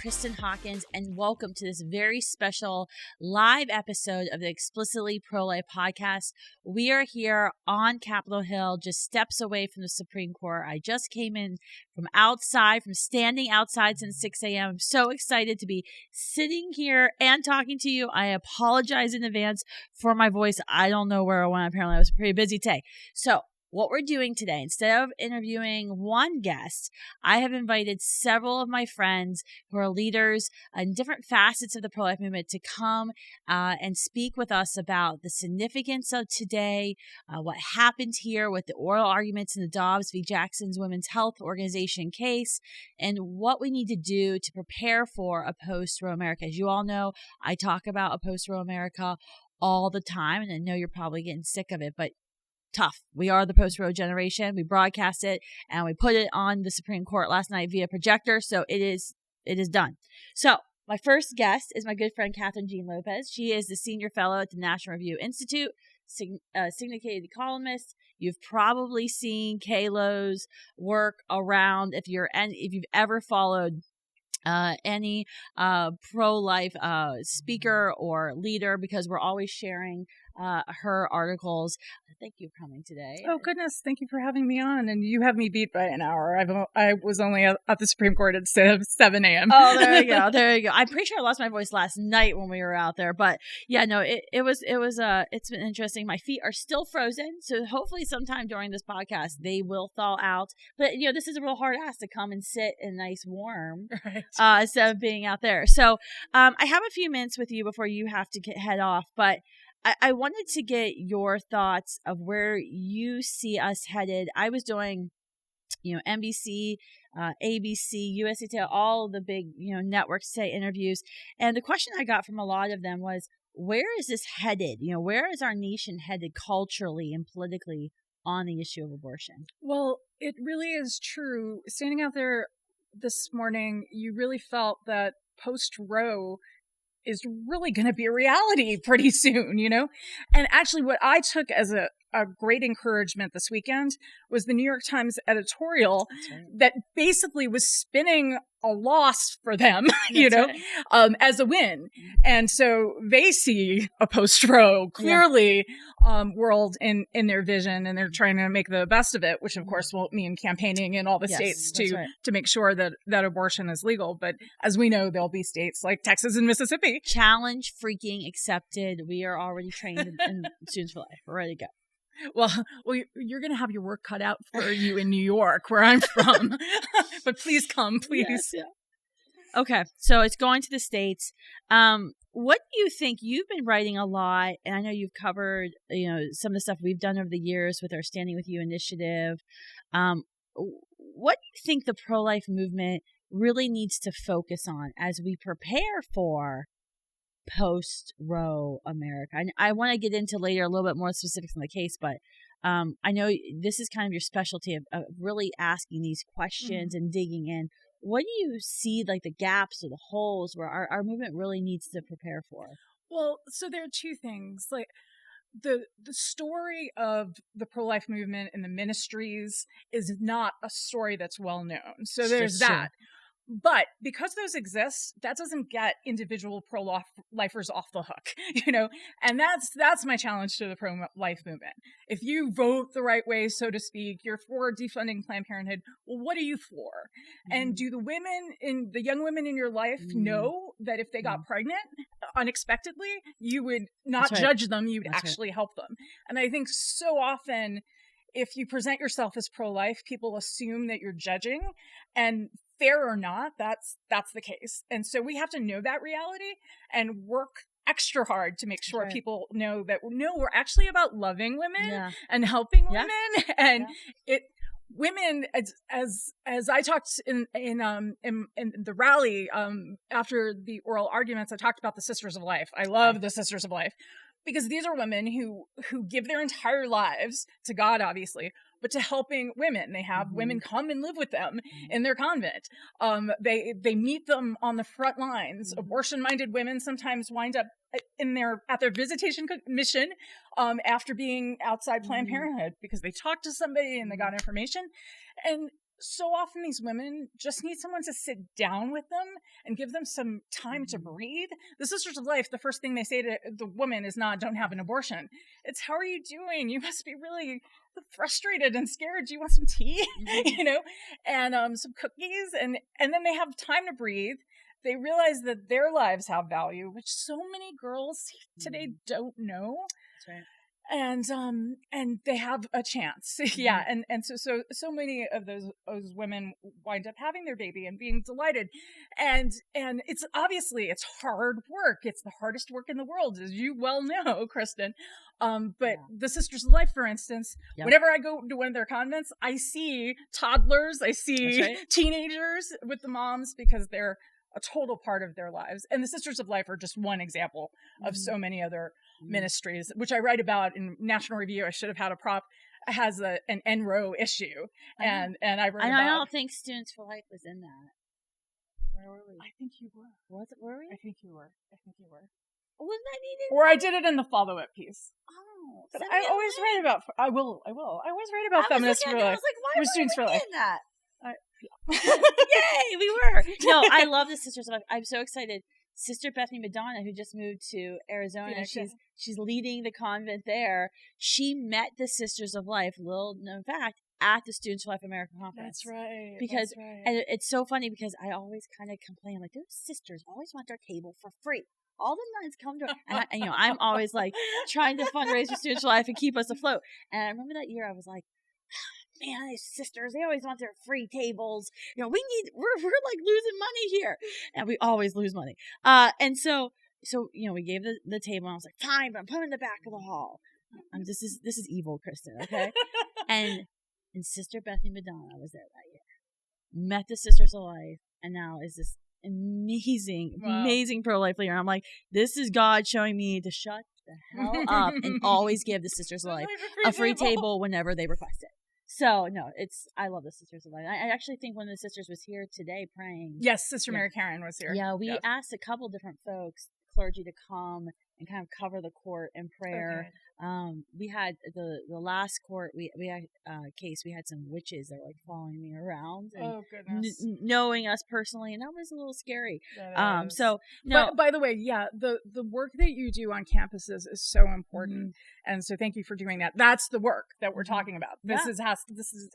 Kristan Hawkins, and welcome to this very special live episode of the Explicitly Pro-Life podcast. We are here on Capitol Hill, just steps away from the Supreme Court. I just came in from standing outside since 6 a.m. I'm so excited to be sitting here and talking to you. I apologize in advance for my voice. I don't know where I went. Apparently, I was a pretty busy day. So, what we're doing today, instead of interviewing one guest, I have invited several of my friends who are leaders in different facets of the pro-life movement to come and speak with us about the significance of today, what happened here with the oral arguments in the Dobbs v. Jackson's Women's Health Organization case, and what we need to do to prepare for a post-Roe America. As you all know, I talk about a post-Roe America all the time, and I know you're probably getting sick of it, but tough. We are the post-Roe generation. We broadcast it and we put it on the Supreme Court last night via projector. So it is done. So my first guest is my good friend, Kathryn Lopez. She is the senior fellow at the National Review Institute, syndicated columnist. You've probably seen Kaylo's work around if you've ever followed any pro-life speaker or leader, because we're always sharing her articles. Thank you for coming today. Oh, goodness. Thank you for having me on. And you have me beat by an hour. I was only at the Supreme Court instead of 7 a.m. Oh, there you go. There you go. I'm pretty sure I lost my voice last night when we were out there. But yeah, no, it's been interesting. My feet are still frozen. So hopefully sometime during this podcast, they will thaw out. But, this is a real hard ass to come and sit in nice warm instead of being out there. So I have a few minutes with you before you have to head off. But I wanted to get your thoughts of where you see us headed. I was doing, NBC, ABC, USA Today, all the big, networks say interviews. And the question I got from a lot of them was, where is this headed? Where is our nation headed culturally and politically on the issue of abortion? Well, it really is true. Standing out there this morning, you really felt that post-Roe is really going to be a reality pretty soon, And actually what I took as a great encouragement this weekend was the New York Times editorial that basically was spinning a loss for them, as a win. And so they see a post-Roe clearly world in their vision, and they're trying to make the best of it, which of course will mean campaigning in all the states to make sure that abortion is legal. But as we know, there'll be states like Texas and Mississippi. Challenge freaking accepted. We are already trained in Students for Life. We're ready to go. Well, you're going to have your work cut out for you in New York, where I'm from. But please come, please. Yes, yeah. Okay, so it's going to the States. What do you think? You've been writing a lot, and I know you've covered, some of the stuff we've done over the years with our Standing With You initiative. What do you think the pro-life movement really needs to focus on as we prepare for post-Roe America? I want to get into later a little bit more specifics on the case, but I know this is kind of your specialty of really asking these questions and digging in. What do you see like the gaps or the holes where our movement really needs to prepare for? Well, so there are two things. Like the story of the pro-life movement and the ministries is not a story that's well known. So there's that. But because those exist, that doesn't get individual pro-lifers off the hook, And that's my challenge to the pro-life movement. If you vote the right way, so to speak, you're for defunding Planned Parenthood. Well, what are you for? And do the young women in your life know that if they got pregnant unexpectedly, you would not judge them, you'd actually help them? And I think so often, if you present yourself as pro-life, people assume that you're judging, and fair or not, that's the case. And so we have to know that reality and work extra hard to make sure people know that we're actually about loving women and helping women. And women, as I talked in the rally after the oral arguments, I talked about the Sisters of Life. I love the Sisters of Life, because these are women who give their entire lives to God, obviously, but to helping women. They have women come and live with them in their convent. They meet them on the front lines. Abortion-minded women sometimes wind up at their visitation mission after being outside Planned Parenthood because they talked to somebody and they got information. And so often these women just need someone to sit down with them and give them some time to breathe. The Sisters of Life, the first thing they say to the woman is not, don't have an abortion. It's, how are you doing? You must be really frustrated and scared. Do you want some tea? You know, and some cookies. And then they have time to breathe. They realize that their lives have value, which so many girls today don't know. That's right. And they have a chance. Yeah. And so many of those women wind up having their baby and being delighted. And it's obviously, it's hard work. It's the hardest work in the world, as you well know, Kristan. But the Sisters of Life, for instance, whenever I go to one of their convents, I see toddlers, I see teenagers with the moms, because they're a total part of their lives. And the Sisters of Life are just one example of so many other ministries, which I write about in National Review. I should have had a prop. It has an NRO issue. And I wrote about... I don't think Students for Life was in that. Where were we? I think you were. Were we? I think you were. Wasn't that needed? Or I did it in the follow-up piece. Oh. But I always write about... I will. I always write about feminists for life. I was like, why Students for Life. That? Yay, we were. No, I love the Sisters of Life. I'm so excited. Sister Bethany Madonna, who just moved to Arizona, she's leading the convent there. She met the Sisters of Life, little known fact, at the Students for Life America conference. That's right. Because and it's so funny, because I always kind of complain, like, those sisters always want their table for free. All the nuns come to, and I'm always like trying to fundraise for Students for Life and keep us afloat. And I remember that year I was like, man, these sisters, they always want their free tables. You know, we're like losing money here. And we always lose money. And so, you know, we gave the table, and I was like, fine, but I'm putting in the back of the hall. This is evil, Kristan, okay? and Sister Bethany Madonna was there that year. Met the Sisters of Life, and now is this amazing pro-life leader. I'm like, this is God showing me to shut the hell up and always give the Sisters of Life a free table whenever they request it. So, no, I love the Sisters of Life. I actually think one of the sisters was here today praying. Yes, Sister Mary Karen was here. Yeah, we asked a couple different folks, clergy, to come and kind of cover the court in prayer. Okay. We had the last court we had case. We had some witches that were like following me around. And oh goodness! Knowing us personally, and that was a little scary. So no. By the way, the work that you do on campuses is so important, and so thank you for doing that. That's the work that we're talking about. This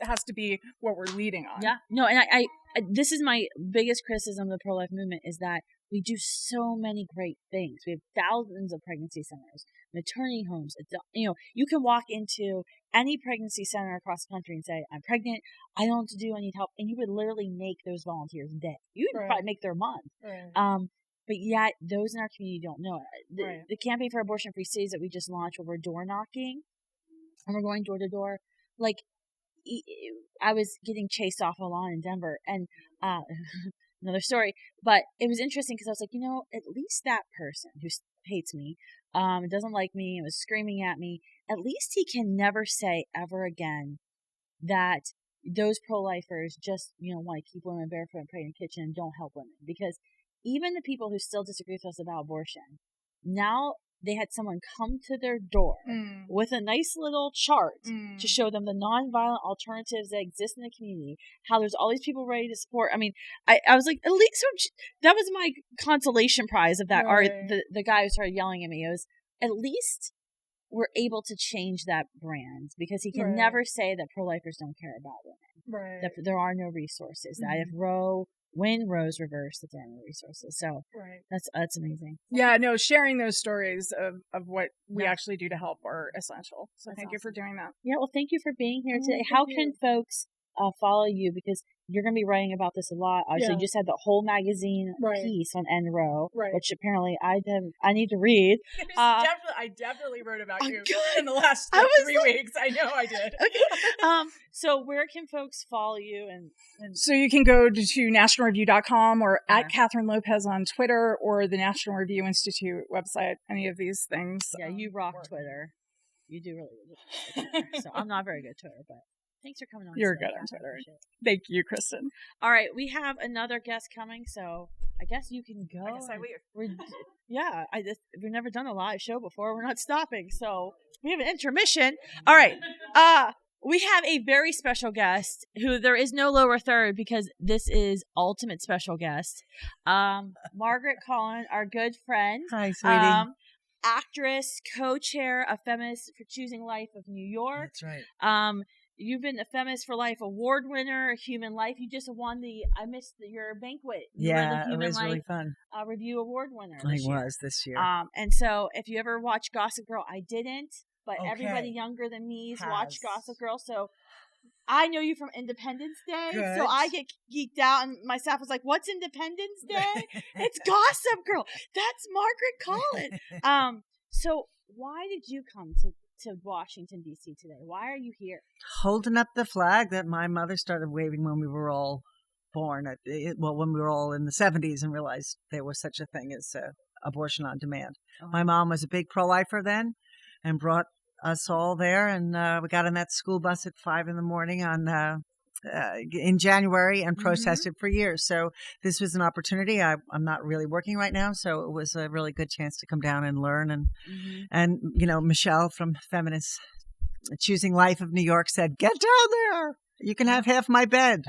has to be what we're leading on. Yeah. No, and I this is my biggest criticism of the pro-life movement, is that we do so many great things. We have thousands of pregnancy centers, maternity homes. You know, you can walk into any pregnancy center across the country and say, I'm pregnant, I don't know what to do, I need help. And you would literally make those volunteers day. You would probably make their month. Right. But yet, those in our community don't know it. The Campaign for Abortion-Free Cities that we just launched, where we're door knocking, and we're going door to door, like, I was getting chased off a lawn in Denver, and another story, but it was interesting because I was like, you know, at least that person who hates me, doesn't like me, and was screaming at me, at least he can never say ever again that those pro-lifers just, you know, want to keep women barefoot and pray in the kitchen and don't help women. Because even the people who still disagree with us about abortion, now they had someone come to their door with a nice little chart to show them the nonviolent alternatives that exist in the community, how there's all these people ready to support. I mean, I was like, at least that was my consolation prize of that art. The guy who started yelling at me, it was, at least we're able to change that brand, because he can never say that pro-lifers don't care about women. That there are no resources. That if when Roe's reversed, that there are no resources. So that's amazing. Yeah, no, sharing those stories of what we actually do to help are essential. So thank you for doing that. Yeah, well, thank you for being here today. How can folks follow you? Because you're going to be writing about this a lot. Obviously, you just had the whole magazine piece on NRO, which apparently I need to read. I definitely wrote about you in the last 3 weeks. I know I did. So where can folks follow you? And so you can go to nationalreview.com or at Kathryn Lopez on Twitter, or the National Review Institute website, any of these things. Yeah, you rock Twitter. You do really good at Twitter. So I'm not very good at Twitter, but thanks for coming on. You're good on Twitter. Thank you, Kristan. All right, we have another guest coming, so I guess you can go. I guess I leave. We've never done a live show before. We're not stopping, so we have an intermission. All right. We have a very special guest who there is no lower third because this is ultimate special guest. Margaret Collins, our good friend. Hi, sweetie. Actress, co-chair of Feminists for Choosing Life of New York. That's right. You've been a Feminist for Life award winner, Human Life. You just won I missed your banquet. You were the Human it was Life, really fun. Review award winner. This year. And so if you ever watch Gossip Girl, I didn't, but everybody younger than me's watched Gossip Girl. So I know you from Independence Day. Good. So I get geeked out and my staff was like, what's Independence Day? It's Gossip Girl. That's Margaret Collins. So why did you come to Washington, D.C. today? Why are you here? Holding up the flag that my mother started waving when we were all born, when we were all in the 70s and realized there was such a thing as abortion on demand. Oh. My mom was a big pro-lifer then and brought us all there, and we got on that school bus at 5 a.m. In January and protested for years. So this was an opportunity. I'm not really working right now, so it was a really good chance to come down and learn. And Michelle from Feminists Choosing Life of New York said, "Get down there. You can have half my bed."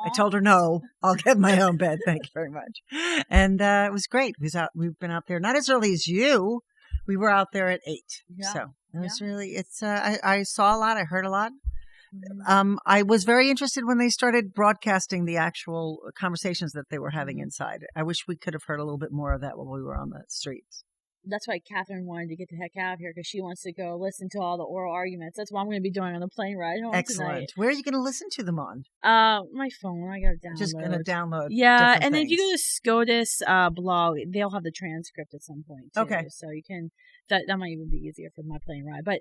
I told her, "No, I'll get my own bed. Thank you very much." And it was great. We've been out there not as early as you. We were out there at 8. Yeah. So it was really. I saw a lot. I heard a lot. I was very interested when they started broadcasting the actual conversations that they were having inside. I wish we could have heard a little bit more of that while we were on the streets. That's why Kathryn wanted to get the heck out of here because she wants to go listen to all the oral arguments. That's what I'm going to be doing on the plane ride home tonight. Where are you going to listen to them on? My phone. I got to download. Just going to download. Yeah, and then if you go to SCOTUS blog, they'll have the transcript at some point too. Okay. So you can. That might even be easier for my plane ride. But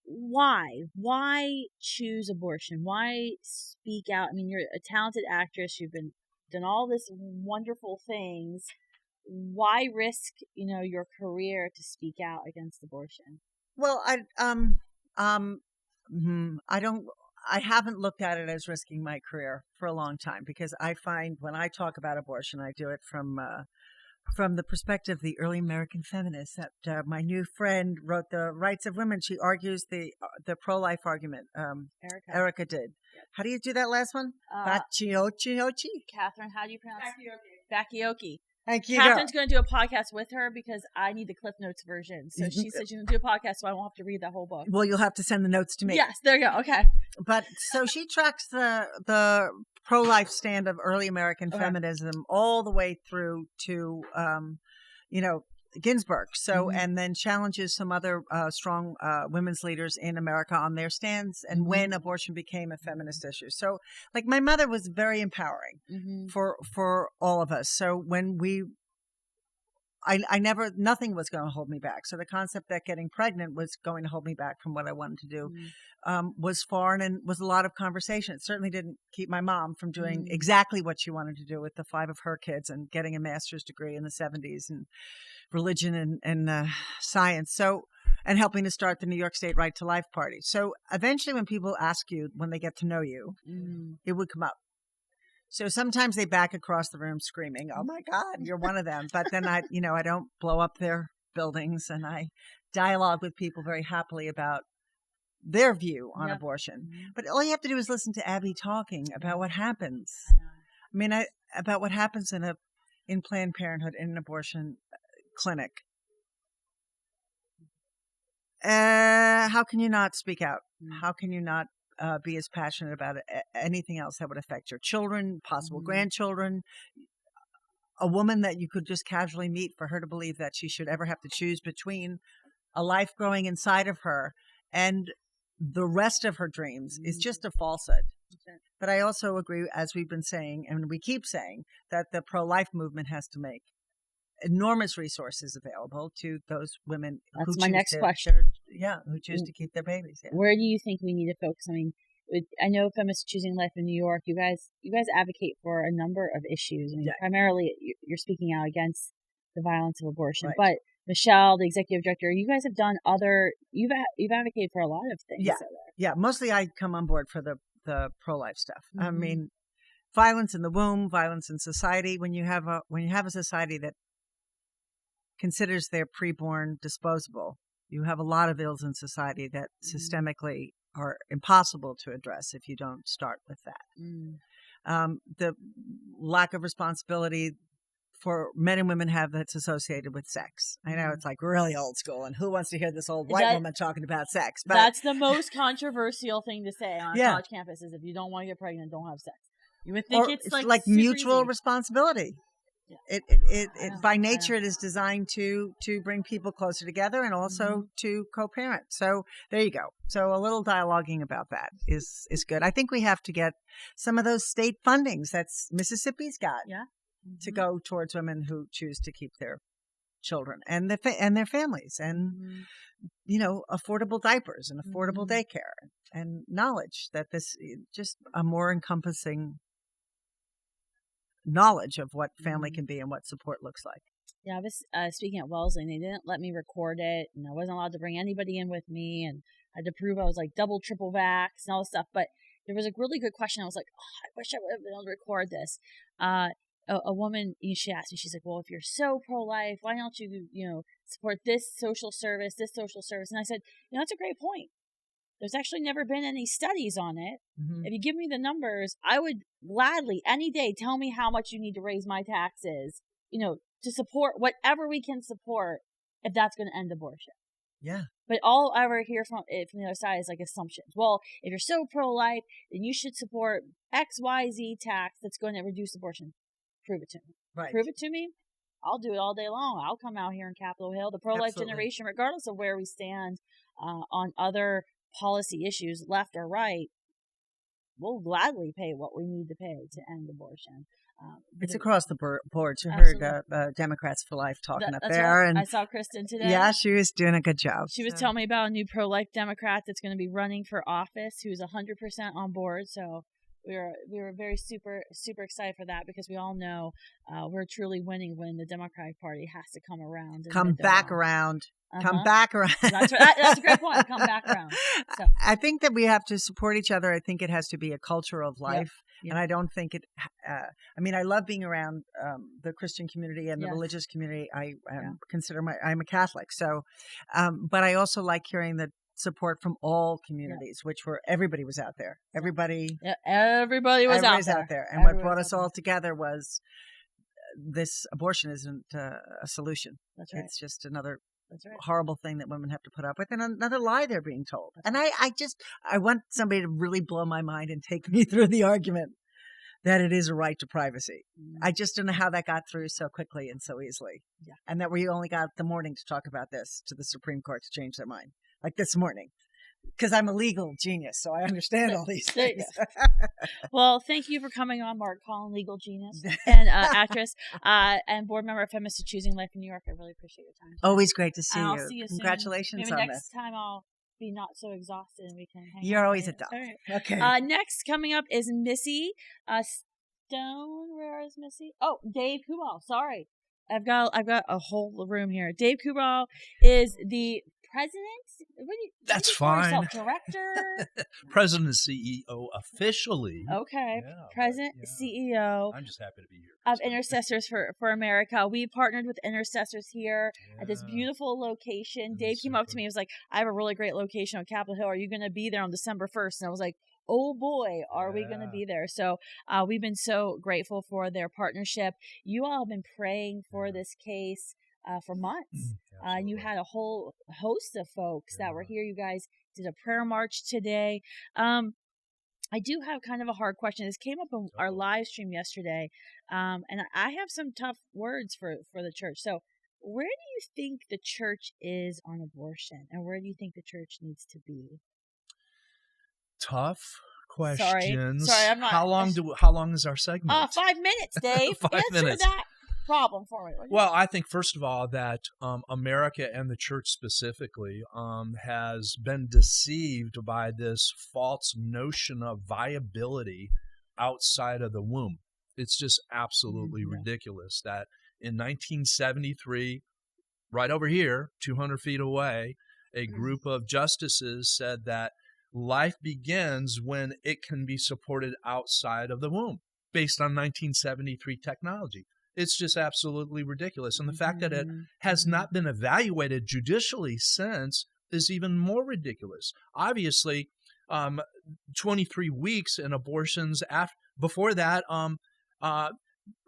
why choose abortion? Why speak out? I mean, you're a talented actress. You've done all this wonderful things. Why risk, your career to speak out against abortion? Well, I haven't looked at it as risking my career for a long time because I find when I talk about abortion, I do it from the perspective of the early American feminists. That my new friend wrote The Rights of Women. She argues the pro-life argument. Erica did. Yep. How do you do that last one? Bacchiochi? Kathryn, how do you pronounce it? Bacchiochi. Thank you. Kathryn's going to do a podcast with her because I need the Cliff Notes version. So she said she's going to do a podcast so I won't have to read that whole book. Well, you'll have to send the notes to me. Yes, there you go. Okay. But so she tracks the pro-life stand of early American feminism all the way through to, Ginsburg. So, and then challenges some other strong women's leaders in America on their stands and when abortion became a feminist issue. So, like, my mother was very empowering for all of us. So when nothing was going to hold me back. So the concept that getting pregnant was going to hold me back from what I wanted to do was foreign and was a lot of conversation. It certainly didn't keep my mom from doing exactly what she wanted to do with the 5 of her kids and getting a master's degree in the 70s and religion and science. So, and helping to start the New York State Right to Life Party. So eventually when people ask you, when they get to know you, it would come up. So sometimes they back across the room screaming, "Oh my God, you're one of them." But then I don't blow up their buildings and I dialogue with people very happily about their view on abortion. But all you have to do is listen to Abby talking about what happens. I mean, about what happens in Planned Parenthood, in an abortion clinic. How can you not speak out? How can you not be as passionate about anything else that would affect your children, possible grandchildren, a woman that you could just casually meet, for her to believe that she should ever have to choose between a life growing inside of her and the rest of her dreams is just a falsehood. Okay. But I also agree, as we've been saying, and we keep saying, that the pro-life movement has to make enormous resources available to those women. That's my next question. Who choose to keep their babies. Yeah. Where do you think we need to focus? I mean, I know Feminists Choosing Life in New York, you guys advocate for a number of issues. I mean, primarily you're speaking out against the violence of abortion, but Michelle, the executive director, you guys have done you've advocated for a lot of things. Yeah. Mostly I come on board for the pro-life stuff. I mean, violence in the womb, violence in society. When you have a society that considers their preborn disposable, You have a lot of ills in society that systemically are impossible to address if you don't start with that. The lack of responsibility for men and women that's associated with sex. I know it's like really old school, and who wants to hear this old white woman talking about sex? But that's the most controversial thing to say on a college campus is if you don't want to get pregnant, don't have sex. You would think it's like mutual easy. responsibility. Yeah. It by nature it is designed to bring people closer together and also to co-parent. So there you go. So a little dialoguing about that is good. I think we have to get some of those state fundings that's Mississippi's got. Yeah. To go towards women who choose to keep their children and their families, and affordable diapers and affordable daycare, and knowledge that this just a more encompassing knowledge of what family can be and what support looks like. Yeah, I was speaking at Wellesley, and they didn't let me record it, and I wasn't allowed to bring anybody in with me, and I had to prove I was like double, triple vax and all this stuff. But there was a really good question. I was like, I wish I would have been able to record this. A woman, she asked me, she's like, well, if you're so pro-life, why don't you, support this social service? And I said, that's a great point. There's actually never been any studies on it. If you give me the numbers, I would gladly, any day, tell me how much you need to raise my taxes, to support whatever we can support if that's going to end abortion. Yeah. But all I ever hear from the other side is like assumptions. Well, if you're so pro-life, then you should support XYZ tax that's going to reduce abortion. Prove it to me. Right. Prove it to me. I'll do it all day long. I'll come out here in Capitol Hill, the pro-life generation, regardless of where we stand on other policy issues, left or right. We'll gladly pay what we need to pay to end abortion. It's across the board. You Absolutely. heard Democrats for Life talking up that's there. Right. And I saw Kristan today. Yeah, she was doing a good job. She was telling me about a new pro-life Democrat that's going to be running for office who's 100% on board. So we were very super excited for that, because we all know we're truly winning when the Democratic Party has to come around. Come back around. That's right. That's a great point. Come back around. So. I think that we have to support each other. I think it has to be a culture of life. Yep. And I don't think it, I love being around the Christian community and the religious community. I I'm a Catholic. So, but I also like hearing the support from all communities, which everybody was out there. Everybody was out there. And what brought us all together was this abortion isn't a solution. That's right. It's just another horrible thing that women have to put up with, and another lie they're being told. And I want somebody to really blow my mind and take me through the argument that it is a right to privacy. I just don't know how that got through so quickly and so easily. Yeah. And that we only got the morning to talk about this to the Supreme Court to change their mind. Like this morning. Because I'm a legal genius, so I understand all these things. Well, thank you for coming on, Margaret Collins, legal genius and actress, and board member of Feminists to Choosing Life in New York. I really appreciate your time. Always great to see you. I'll see you Congratulations soon. Maybe on next time I'll be not so exhausted and we can hang You're out always later. a doll. Right. Okay. Next coming up is Missy Stone. Where is Missy? Oh, Dave Kubal. Sorry. I've got a whole room here. Dave Kubal is the president? That's fine. Director? President and CEO officially. Okay. Yeah, President, CEO. I'm just happy to be here. Of Intercessors for America. We partnered with Intercessors here at this beautiful location. Dave came up to me and was like, I have a really great location on Capitol Hill. Are you going to be there on December 1st? And I was like, oh boy, are we going to be there? So we've been so grateful for their partnership. You all have been praying for this case for months. You had a whole host of folks that were here. You guys did a prayer march today. I do have kind of a hard question. This came up on our live stream yesterday, and I have some tough words for the church. So where do you think the church is on abortion, and where do you think the church needs to be? Tough questions. Sorry, I'm not. How long is our segment? 5 minutes, Dave. 5 Answer minutes. that problem for me. Well, I think first of all that America and the church specifically has been deceived by this false notion of viability outside of the womb. It's just absolutely ridiculous that in 1973, right over here, 200 feet away, a group of justices said that life begins when it can be supported outside of the womb, based on 1973 technology. It's just absolutely ridiculous. And the fact that it has not been evaluated judicially since is even more ridiculous. Obviously, 23 weeks and abortions before that,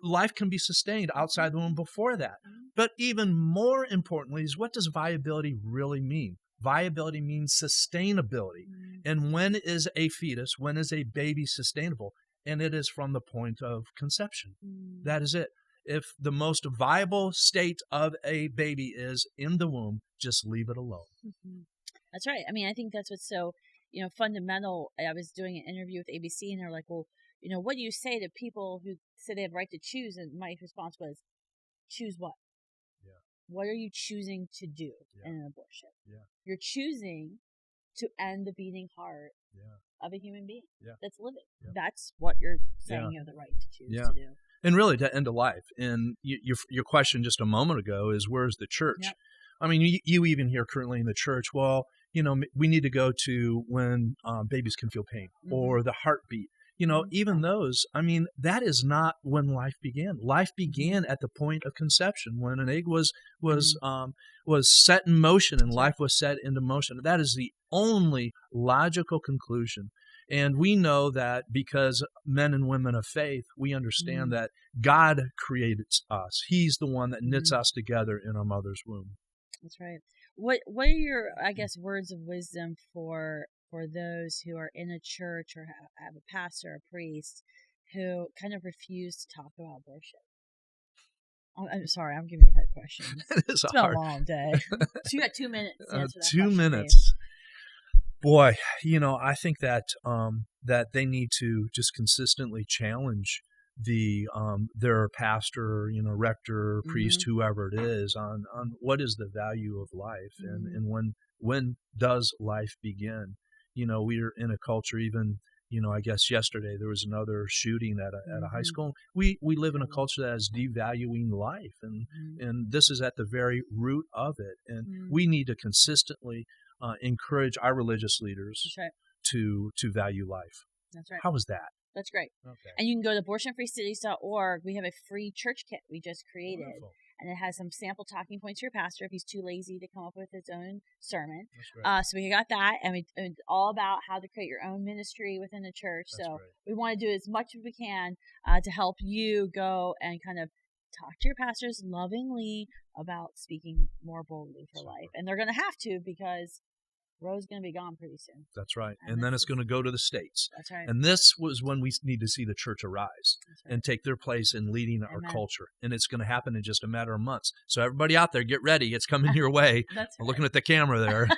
life can be sustained outside the womb before that. But even more importantly is, what does viability really mean? Viability means sustainability. And when is a fetus, when is a baby sustainable? And it is from the point of conception. That is it. If the most viable state of a baby is in the womb, just leave it alone. That's right. I mean, I think that's what's so, fundamental. I was doing an interview with ABC, and they're like, well, what do you say to people who say they have the right to choose? And my response was, choose what? Yeah. What are you choosing to do in an abortion? Yeah. You're choosing to end the beating heart of a human being that's living. Yeah. That's what you're saying you have the right to choose to do. And really to end a life. And your question just a moment ago is, where's the church? Yep. I mean, you even hear currently in the church, well, we need to go to when babies can feel pain or the heartbeat. Even those, I mean, that is not when life began. Life began at the point of conception, when an egg was set in motion and life was set into motion. That is the only logical conclusion. And we know that because men and women of faith, we understand that God created us. He's the one that knits us together in our mother's womb. That's right. What are your, I guess, words of wisdom for those who are in a church or have a pastor or a priest who kind of refuse to talk about abortion? I'm sorry, I'm giving you a hard question. It's been a long day. So you got 2 minutes to answer that 2 minutes. Boy, I think that that they need to just consistently challenge their pastor, rector, priest, whoever it is, on what is the value of life and when does life begin? We're in a culture, even, I guess yesterday there was another shooting at a high school. We live in a culture that is devaluing life, and this is at the very root of it. And we need to consistently encourage our religious leaders to value life. That's right. How is that? That's great. Okay. And you can go to abortionfreecities.org. We have a free church kit we just created. Wonderful. And it has some sample talking points for your pastor if he's too lazy to come up with his own sermon. That's right. So we got that, and it's all about how to create your own ministry within the church. That's right. We want to do as much as we can to help you go and kind of talk to your pastors lovingly about speaking more boldly for life. And they're going to have to, because Roe's going to be gone pretty soon. That's right. And then it's going to go to the states. That's right. And this was when we need to see the church arise and take their place in leading our culture. And it's going to happen in just a matter of months. So everybody out there, get ready. It's coming your way. That's right. I'm looking at the camera there.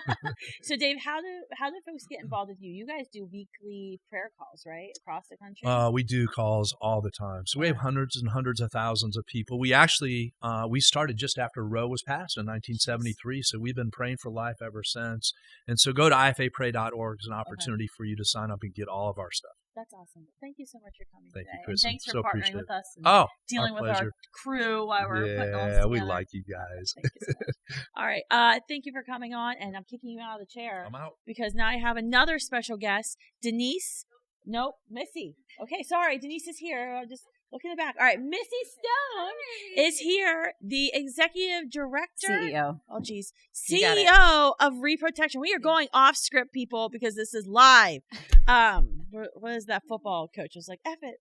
So Dave, how do folks get involved with you? You guys do weekly prayer calls, right? Across the country? We do calls all the time. So we have hundreds and hundreds of thousands of people. We actually, we started just after Roe was passed in 1973. So we've been praying for life ever since. And so go to ifapray.org. It's an opportunity for you to sign up and get all of our stuff. That's awesome. Thank you so much for coming today. Thank you, Kristan. And thanks for so partnering with us and dealing with our crew while we're putting all this together. We like you guys. Thank you so much. All right. Thank you for coming on, and I'm kicking you out of the chair. I'm out. Because now I have another special guest, Denise. Nope, Missy. Okay, sorry. Denise is here. Just look in the back. All right, Missy Stone is here, the executive director. CEO. Oh, geez. CEO of Reprotection. We are going off script, people, because this is live. What is that football coach? I was like, F it.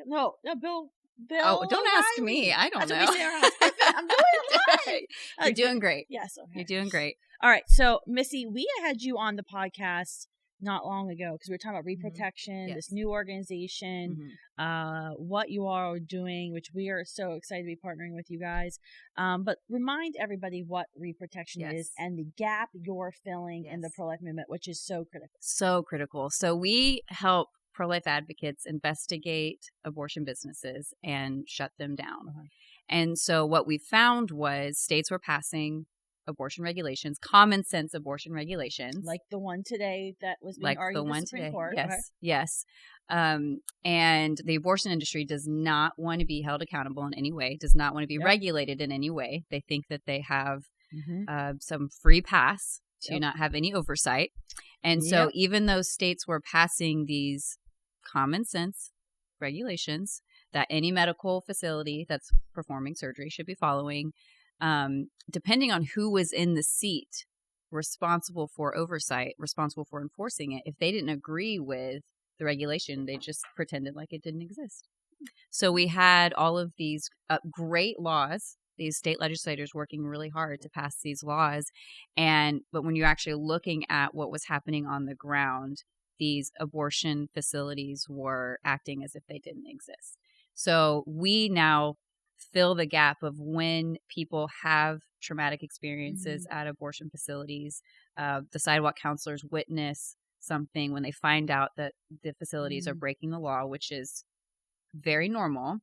No, Bill. Oh, don't ask me. I don't know. I'm doing it live. You're doing great. Yes. Okay. You're doing great. All right. So, Missy, we had you on the podcast not long ago because we were talking about Reprotection, this new organization, what you all are doing, which we are so excited to be partnering with you guys. But remind everybody what Reprotection is and the gap you're filling in the pro-life movement, which is so critical. So critical. So we help pro-life advocates investigate abortion businesses and shut them down. And so what we found was states were passing abortion regulations, common sense abortion regulations. Like the one today that was being argued in the Supreme Court. Yes. And the abortion industry does not want to be held accountable in any way, does not want to be regulated in any way. They think that they have some free pass to not have any oversight. And so even though states were passing these common sense regulations that any medical facility that's performing surgery should be following, depending on who was in the seat responsible for oversight, responsible for enforcing it, if they didn't agree with the regulation, they just pretended like it didn't exist. So we had all of these great laws, these state legislators working really hard to pass these laws. But when you're actually looking at what was happening on the ground, these abortion facilities were acting as if they didn't exist. So we now fill the gap of when people have traumatic experiences at abortion facilities. The sidewalk counselors witness something when they find out that the facilities are breaking the law, which is very normal.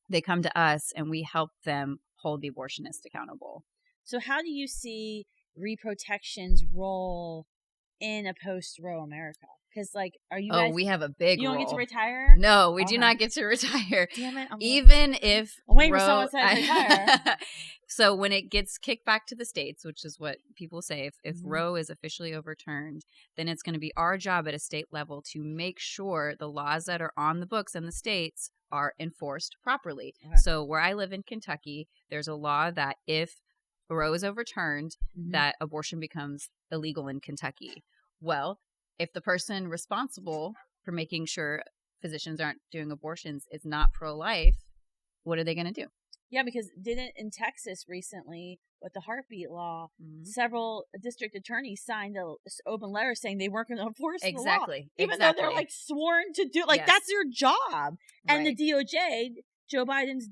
They come to us and we help them hold the abortionist accountable. So how do you see reprotection's role in a post-Roe America? Because, like, are you guys... we have a big You don't role. get to retire? No, we do not get to retire. Damn it. Even if I'm waiting Roe, for someone to say retire. So when it gets kicked back to the states, which is what people say, if Roe is officially overturned, then it's going to be our job at a state level to make sure the laws that are on the books in the states are enforced properly. Okay. So where I live in Kentucky, there's a law that if Roe is overturned, that abortion becomes illegal in Kentucky. Well, if the person responsible for making sure physicians aren't doing abortions is not pro-life, what are they going to do? Yeah, because didn't in Texas recently with the heartbeat law, several district attorneys signed an open letter saying they weren't going to enforce the law. Even though they're like sworn to do, like that's their job. And the DOJ, Joe Biden's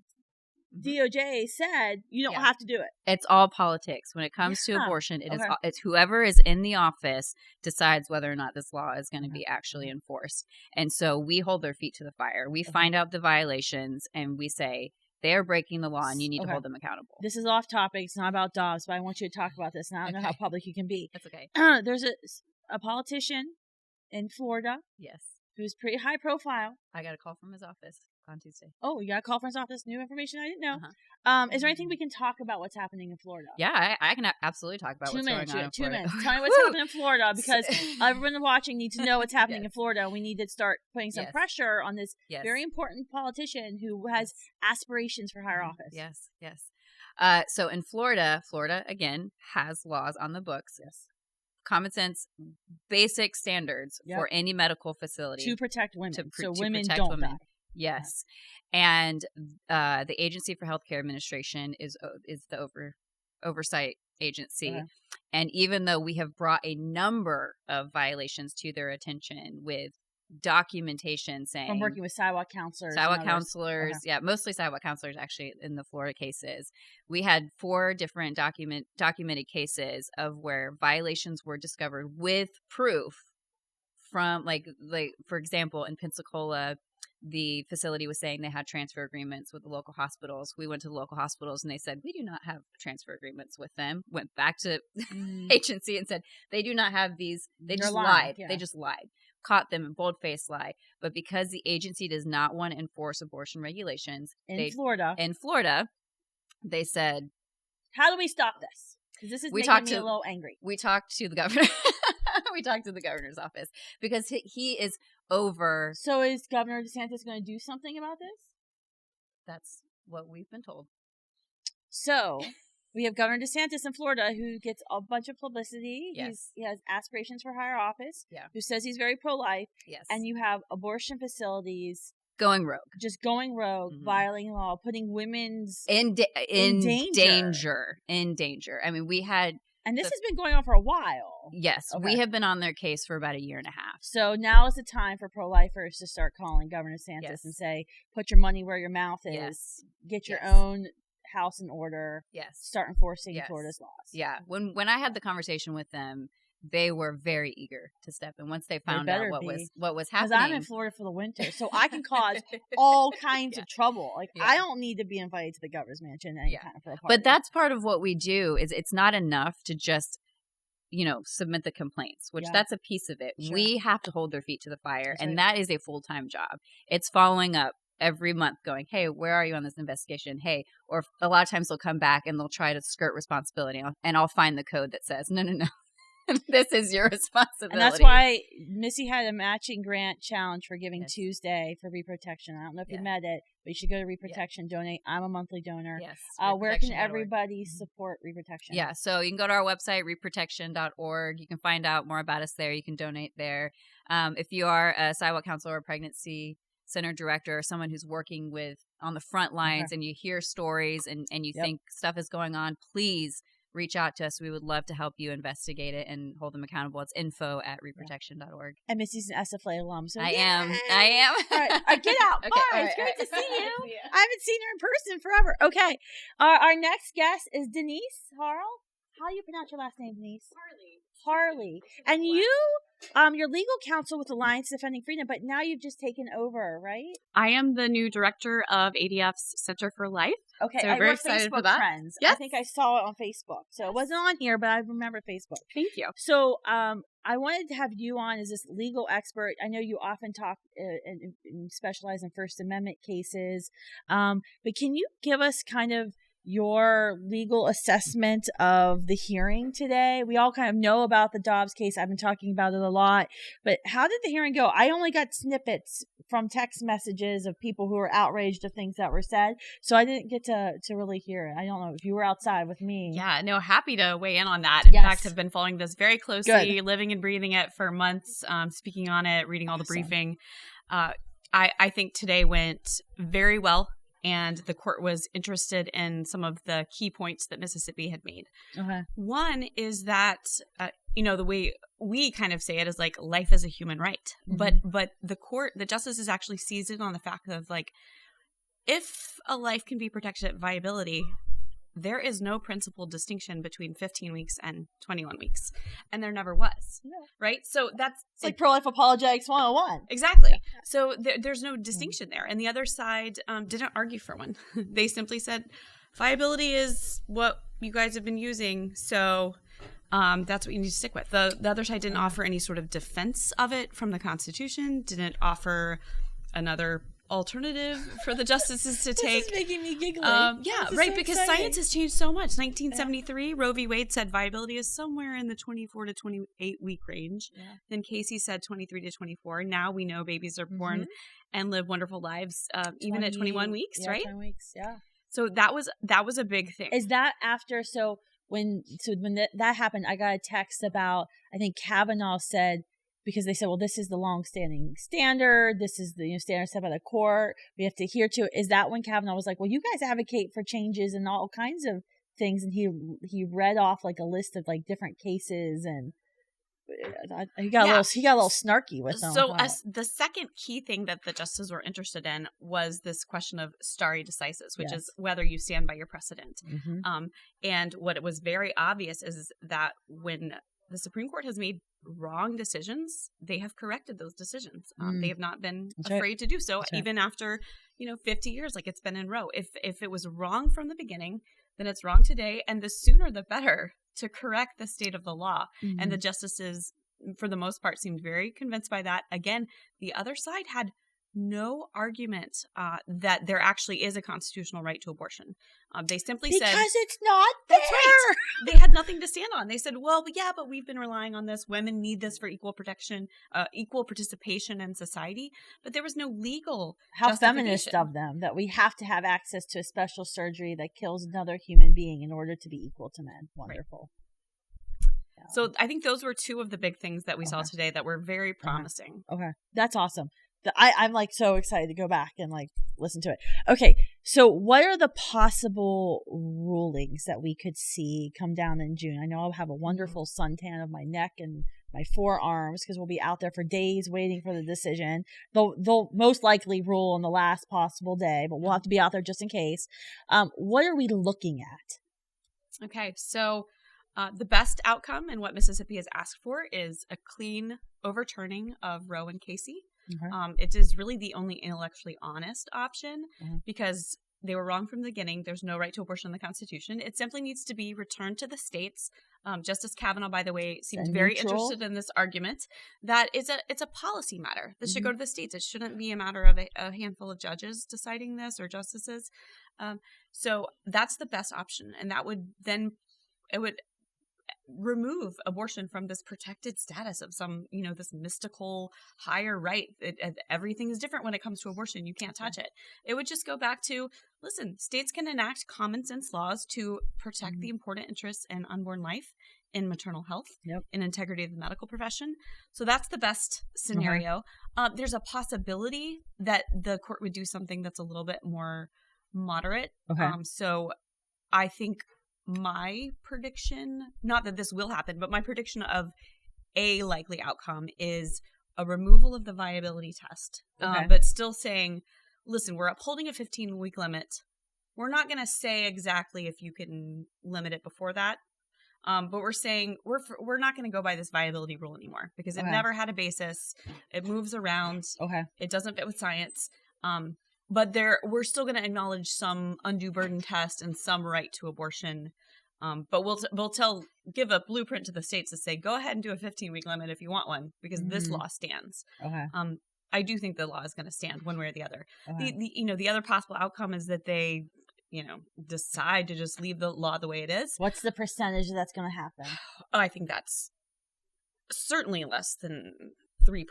DOJ said you don't have to do it. It's all politics when it comes to abortion. It's whoever is in the office decides whether or not this law is going to be actually enforced. And so we hold their feet to the fire. We find out the violations and we say they're breaking the law and you need to hold them accountable. This is off topic. It's not about Dobbs, but I want you to talk about this. And I don't know how public you can be. That's okay. There's a politician in Florida. Yes. Who's pretty high profile. I got a call from his office on Tuesday. Oh, you got a call from his office? New information I didn't know. Is there anything we can talk about what's happening in Florida? Yeah, I can absolutely talk about what's going on in Florida. 2 minutes. Tell me what's happening in Florida because everyone watching needs to know what's happening in Florida. We need to start putting some pressure on this very important politician who has aspirations for higher office. Yes. So in Florida, again, has laws on the books. Yes. Common sense, basic standards for any medical facility. To protect women. So to women protect don't women. die. Yes. And the Agency for Healthcare Administration is the oversight agency. And even though we have brought a number of violations to their attention with documentation saying from working with sidewalk counselors, mostly sidewalk counselors actually in the Florida cases, we had 4 different documented cases of where violations were discovered with proof from like for example in Pensacola, the facility was saying they had transfer agreements with the local hospitals. We went to the local hospitals and they said, we do not have transfer agreements with them. Went back to agency and said, they do not have these. They just lied. They just lied. Caught them in bold-faced lie. But because the agency does not want to enforce abortion regulations in Florida, they said, how do we stop this? Because this is making me a little angry. We talked to the governor. We talked to the governor's office because he is over. So is Governor DeSantis going to do something about this? That's what we've been told. So we have Governor DeSantis in Florida who gets a bunch of publicity. Yes. He has aspirations for higher office. Yeah. Who says he's very pro-life. Yes. And you have abortion facilities going rogue. Just going rogue, violating law, putting women's in danger. I mean, we had. And this has been going on for a while. Yes. Okay. We have been on their case for about a year and a half. So now is the time for pro-lifers to start calling Governor DeSantis and say, put your money where your mouth is. Yes. Get your own house in order. Yes. Start enforcing Florida's laws. Yeah. When I had the conversation with them, they were very eager to step in once they found out what was happening. Because I'm in Florida for the winter, so I can cause all kinds of trouble. Like I don't need to be invited to the governor's mansion anytime for a party. But that's part of what we do. Is it's not enough to just submit the complaints, which that's a piece of it. Sure. We have to hold their feet to the fire, and that is a full-time job. It's following up every month going, hey, where are you on this investigation? Hey, or a lot of times they'll come back and they'll try to skirt responsibility, and I'll find the code that says, no. This is your responsibility. And that's why Missy had a matching grant challenge for Giving Tuesday for reprotection. I don't know if you met it, but you should go to Reprotection, donate. I'm a monthly donor. Yes. Where can everybody support Reprotection? Yeah, so you can go to our website, reprotection.org. You can find out more about us there. You can donate there. If you are a sidewalk counselor or pregnancy center director or someone who's working on the front lines and you hear stories and you think stuff is going on, please reach out to us. We would love to help you investigate it and hold them accountable. It's info@reprotection.org. And Missy's an SFLA alum. So I am. All right, get out. Okay, Bye. It's great to see you. I haven't seen her in person forever. Okay. Our next guest is Denise Harle. How do you pronounce your last name, Denise? Harle. And you, you're legal counsel with Alliance Defending Freedom, but now you've just taken over, right? I am the new director of ADF's Center for Life. Okay, so we're very excited Facebook for that. friends. Yes. I think I saw it on Facebook. So it wasn't on here, but I remember Facebook. Thank you. So I wanted to have you on as this legal expert. I know you often talk and specialize in First Amendment cases, but can you give us kind of your legal assessment of the hearing today? We all kind of know about the Dobbs case. I've been talking about it a lot, but how did the hearing go? I only got snippets from text messages of people who were outraged of things that were said, so I didn't get to really hear it. I don't know if you were outside with me. Yeah, no, happy to weigh in on that. In fact, I've been following this very closely, living and breathing it for months, speaking on it, reading all the briefing. I think today went very well. And the court was interested in some of the key points that Mississippi had made. Okay. One is that, the way we kind of say it is like life is a human right. Mm-hmm. But the justices actually seized it on the fact of like, if a life can be protected at viability, there is no principled distinction between 15 weeks and 21 weeks. And there never was. Yeah. Right? So that's like pro-life apologetics 101. Exactly. So there's no distinction there. And the other side didn't argue for one. They simply said, viability is what you guys have been using. So that's what you need to stick with. The other side didn't offer any sort of defense of it from the Constitution, didn't offer another alternative for the justices to take. This is making me giggle. Yeah, right, so because science has changed so much. 1973, Roe v. Wade said viability is somewhere in the 24 to 28 week range. Yeah. Then Casey said 23 to 24. Now we know babies are born and live wonderful lives even at 21 weeks, right? 20 weeks, yeah. So that was a big thing. Is that after? So when that happened, I got a text about, I think Kavanaugh said, because they said, well, this is the long-standing standard. This is the standard set by the court. We have to adhere to it. Is that when Kavanaugh was like, well, you guys advocate for changes and all kinds of things, and he read off like a list of like different cases, and he got a little snarky with them. So the second key thing that the justices were interested in was this question of stare decisis, which is whether you stand by your precedent. Mm-hmm. And what was very obvious is that when the Supreme Court has made wrong decisions, they have corrected those decisions. They have not been afraid to do so, even after 50 years, like it's been in Roe. If it was wrong from the beginning, then it's wrong today, and the sooner the better to correct the state of the law. Mm-hmm. And the justices, for the most part, seemed very convinced by that. Again, the other side had no argument that there actually is a constitutional right to abortion. They simply said, because it's not there. That's right. They had nothing to stand on. They said, well, yeah, but we've been relying on this. Women need this for equal protection, equal participation in society. But there was no legal How feminist of them that we have to have access to a special surgery that kills another human being in order to be equal to men. Wonderful. Right. So I think those were two of the big things that we saw today that were very promising. Okay. That's awesome. I'm like so excited to go back and like listen to it. Okay, so what are the possible rulings that we could see come down in June? I know I'll have a wonderful suntan of my neck and my forearms because we'll be out there for days waiting for the decision. They'll most likely rule on the last possible day, but we'll have to be out there just in case. What are we looking at? Okay, so the best outcome and what Mississippi has asked for is a clean overturning of Roe and Casey. Mm-hmm. It is really the only intellectually honest option because they were wrong from the beginning. There's no right to abortion in the Constitution. It simply needs to be returned to the states. Justice Kavanaugh, by the way, seemed very interested in this argument that it's a policy matter that should go to the states. It shouldn't be a matter of a handful of judges deciding this or justices. So that's the best option, and that would then remove abortion from this protected status of some, this mystical higher right. Everything is different when it comes to abortion. You can't touch it. It would just go back to, listen, states can enact common sense laws to protect the important interests in unborn life, in maternal health, in integrity of the medical profession. So that's the best scenario. There's a possibility that the court would do something that's a little bit more moderate. So I think my prediction, not that this will happen, but my prediction of a likely outcome is a removal of the viability test, but still saying, listen, we're upholding a 15-week limit. We're not going to say exactly if you can limit it before that. But we're saying we're not going to go by this viability rule anymore because it never had a basis. It moves around. It doesn't fit with science. But we're still going to acknowledge some undue burden test and some right to abortion. But we'll give a blueprint to the states to say, go ahead and do a 15-week limit if you want one, because this law stands. I do think the law is going to stand one way or the other. The other possible outcome is that they, decide to just leave the law the way it is. What's the percentage that's going to happen? Oh, I think that's certainly less than 3%.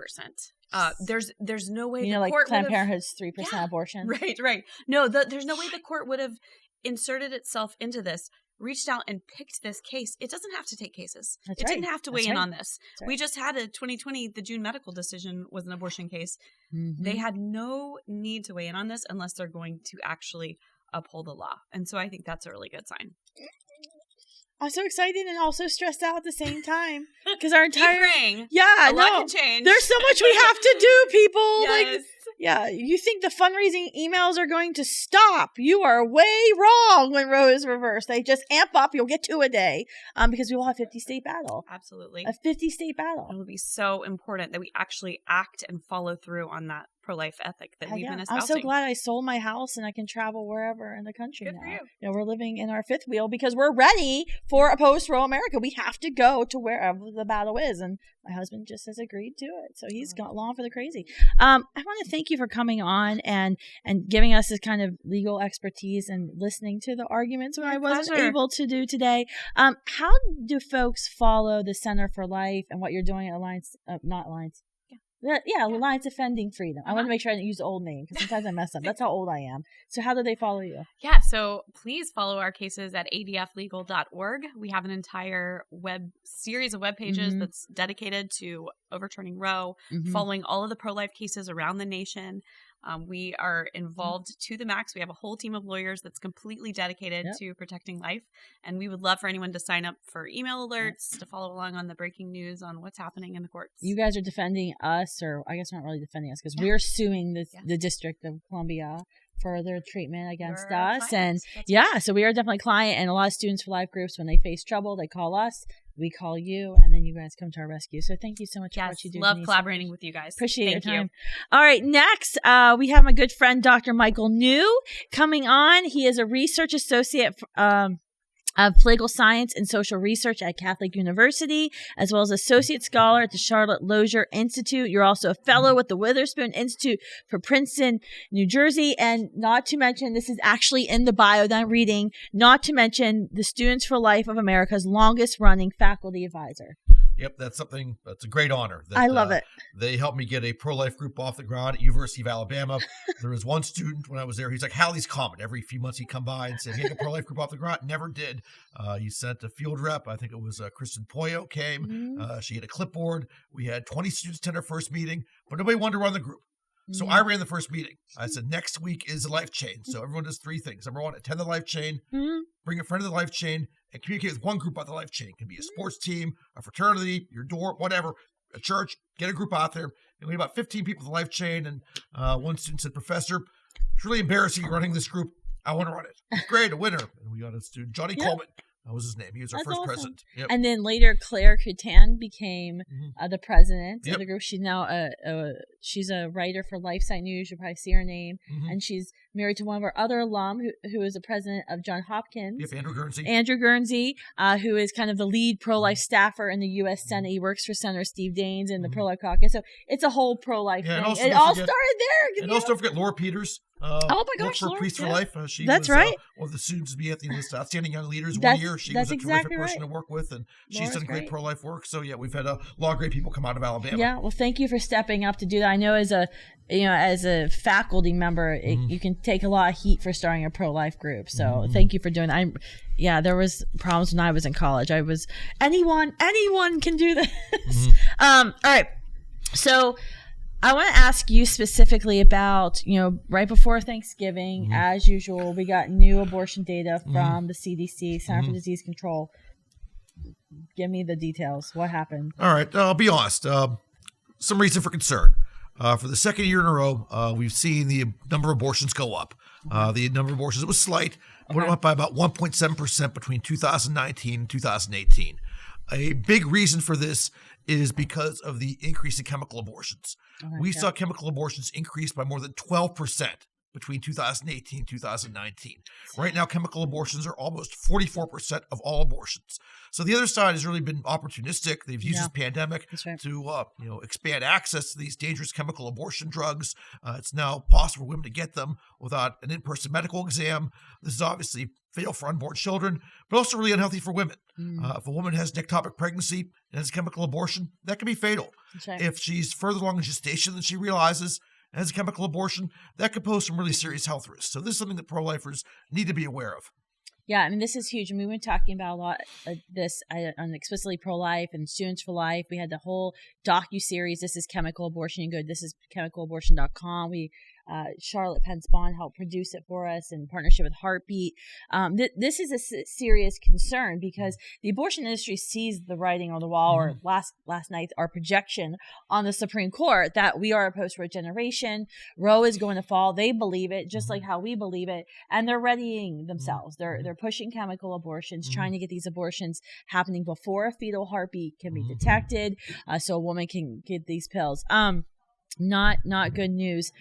There's no way the court Planned Parenthood's 3% abortion. Right. No, there's no way the court would have inserted itself into this, reached out and picked this case. It doesn't have to take cases. It didn't have to weigh in on this. We just had a 2020, the June medical decision was an abortion case. They had no need to weigh in on this unless they're going to actually uphold the law. And so I think that's a really good sign. I'm so excited and also stressed out at the same time because our entire a lot can change. There's so much we have to do, people. You think the fundraising emails are going to stop? You are way wrong. When Roe is reversed, they just amp up. You'll get 2 a day because we will have 50-state battle. Absolutely, a 50-state battle. It will be so important that we actually act and follow through on that pro-life ethic that we've been espousing. I'm so glad I sold my house and I can travel wherever in the country now. Good for you. We're living in our 5th wheel because we're ready for a post-Roe America. We have to go to wherever the battle is, and my husband just has agreed to it. So he's gone along for the crazy. I want to thank you for coming on and giving us this kind of legal expertise and listening to the arguments when I wasn't able to do today. How do folks follow the Center for Life and what you're doing at Alliance, Alliance Defending Freedom. I want to make sure I didn't use the old name because sometimes I mess up. That's how old I am. So how do they follow you? Yeah, so please follow our cases at adflegal.org. We have an entire series of web pages that's dedicated to overturning Roe, following all of the pro-life cases around the nation. We are involved to the max. We have a whole team of lawyers that's completely dedicated to protecting life. And we would love for anyone to sign up for email alerts, to follow along on the breaking news on what's happening in the courts. You guys are defending us, or I guess not really defending us, because we're suing the District of Columbia for their treatment against us. Clients. And so we are definitely client. And a lot of Students for Life groups, when they face trouble, they call us. We call you, and then you guys come to our rescue. So thank you so much for what you do. Love Denise. collaborating with you guys. Appreciate your time. You. All right, next, we have my good friend, Dr. Michael New, coming on. He is a research associate of political science and social research at Catholic University, as well as associate scholar at the Charlotte Lozier Institute. You're also a fellow with the Witherspoon Institute for Princeton, New Jersey. And not to mention, this is actually in the bio that I'm reading, not to mention the Students for Life of America's longest running faculty advisor. Yep, that's a great honor. I love it. They helped me get a pro-life group off the ground at University of Alabama. There was one student when I was there, he's like Halley's Comet. Every few months he'd come by and say, get a pro-life group off the ground. Never did. He sent a field rep. I think it was Kristan Hawkins came. She had a clipboard. We had 20 students attend our first meeting, but nobody wanted to run the group. So I ran the first meeting. I said, next week is the life chain. So everyone does 3 things. Number 1, attend the life chain, bring a friend to the life chain, and communicate with one group about the life chain. It can be a sports team, a fraternity, your dorm, whatever, a church. Get a group out there. And we had about 15 people in the life chain. And one student said, Professor, it's really embarrassing running this group. I want to run it. It's great, a winner. And we got a student, Johnny Coleman. That was his name. He was our first president. Yep. And then later, Claire Coutan became the president of the group. She's now a she's a writer for LifeSite News. You'll probably see her name. Mm-hmm. And she's married to one of our other alum who is the president of Johns Hopkins. Yep, Andrew Guernsey, who is kind of the lead pro-life staffer in the U.S. Senate. He works for Senator Steve Daines in the pro-life caucus. So it's a whole pro-life thing. It all started there. And also don't forget Laura Peters. Oh my gosh, for Priest for Life. She That's was right. One of the students to be at the Outstanding Young Leaders 1 year. She was a terrific person to work with, and she's done great pro-life work. So yeah, we've had a lot of great people come out of Alabama. Yeah, well, thank you for stepping up to do that. I know as a faculty member, you can take a lot of heat for starting a pro-life group. So thank you for doing that. There was problems when I was in college. Anyone can do this. All right, so I want to ask you specifically about, right before Thanksgiving, as usual, we got new abortion data from the CDC, Center for Disease Control. Give me the details. What happened? All right. I'll be honest. Some reason for concern. For the second year in a row, we've seen the number of abortions go up. The number of abortions, it was slight, but it went up by about 1.7% between 2019 and 2018. A big reason for this is because of the increase in chemical abortions. We saw chemical abortions increase by more than 12% between 2018 and 2019. Right now, chemical abortions are almost 44% of all abortions. So the other side has really been opportunistic. They've used this pandemic to expand access to these dangerous chemical abortion drugs. It's now possible for women to get them without an in-person medical exam. This is obviously fatal for unborn children, but also really unhealthy for women. If a woman has an ectopic pregnancy and has a chemical abortion, that can be fatal. If she's further along in gestation than she realizes and has a chemical abortion, that could pose some really serious health risks. So this is something that pro-lifers need to be aware of. Yeah, this is huge. We've been talking about a lot of this on Explicitly Pro-Life and Students for Life. We had the whole docu-series, This is Chemical Abortion. You can go to thisischemicalabortion.com. Charlotte Pence-Bond helped produce it for us in partnership with Heartbeat. This is a serious concern because the abortion industry sees the writing on the wall, or last night, our projection on the Supreme Court that we are a post-Roe generation. Roe is going to fall. They believe it, just like how we believe it, and they're readying themselves. They're pushing chemical abortions, trying to get these abortions happening before a fetal heartbeat can be detected, so a woman can get these pills. Not good news.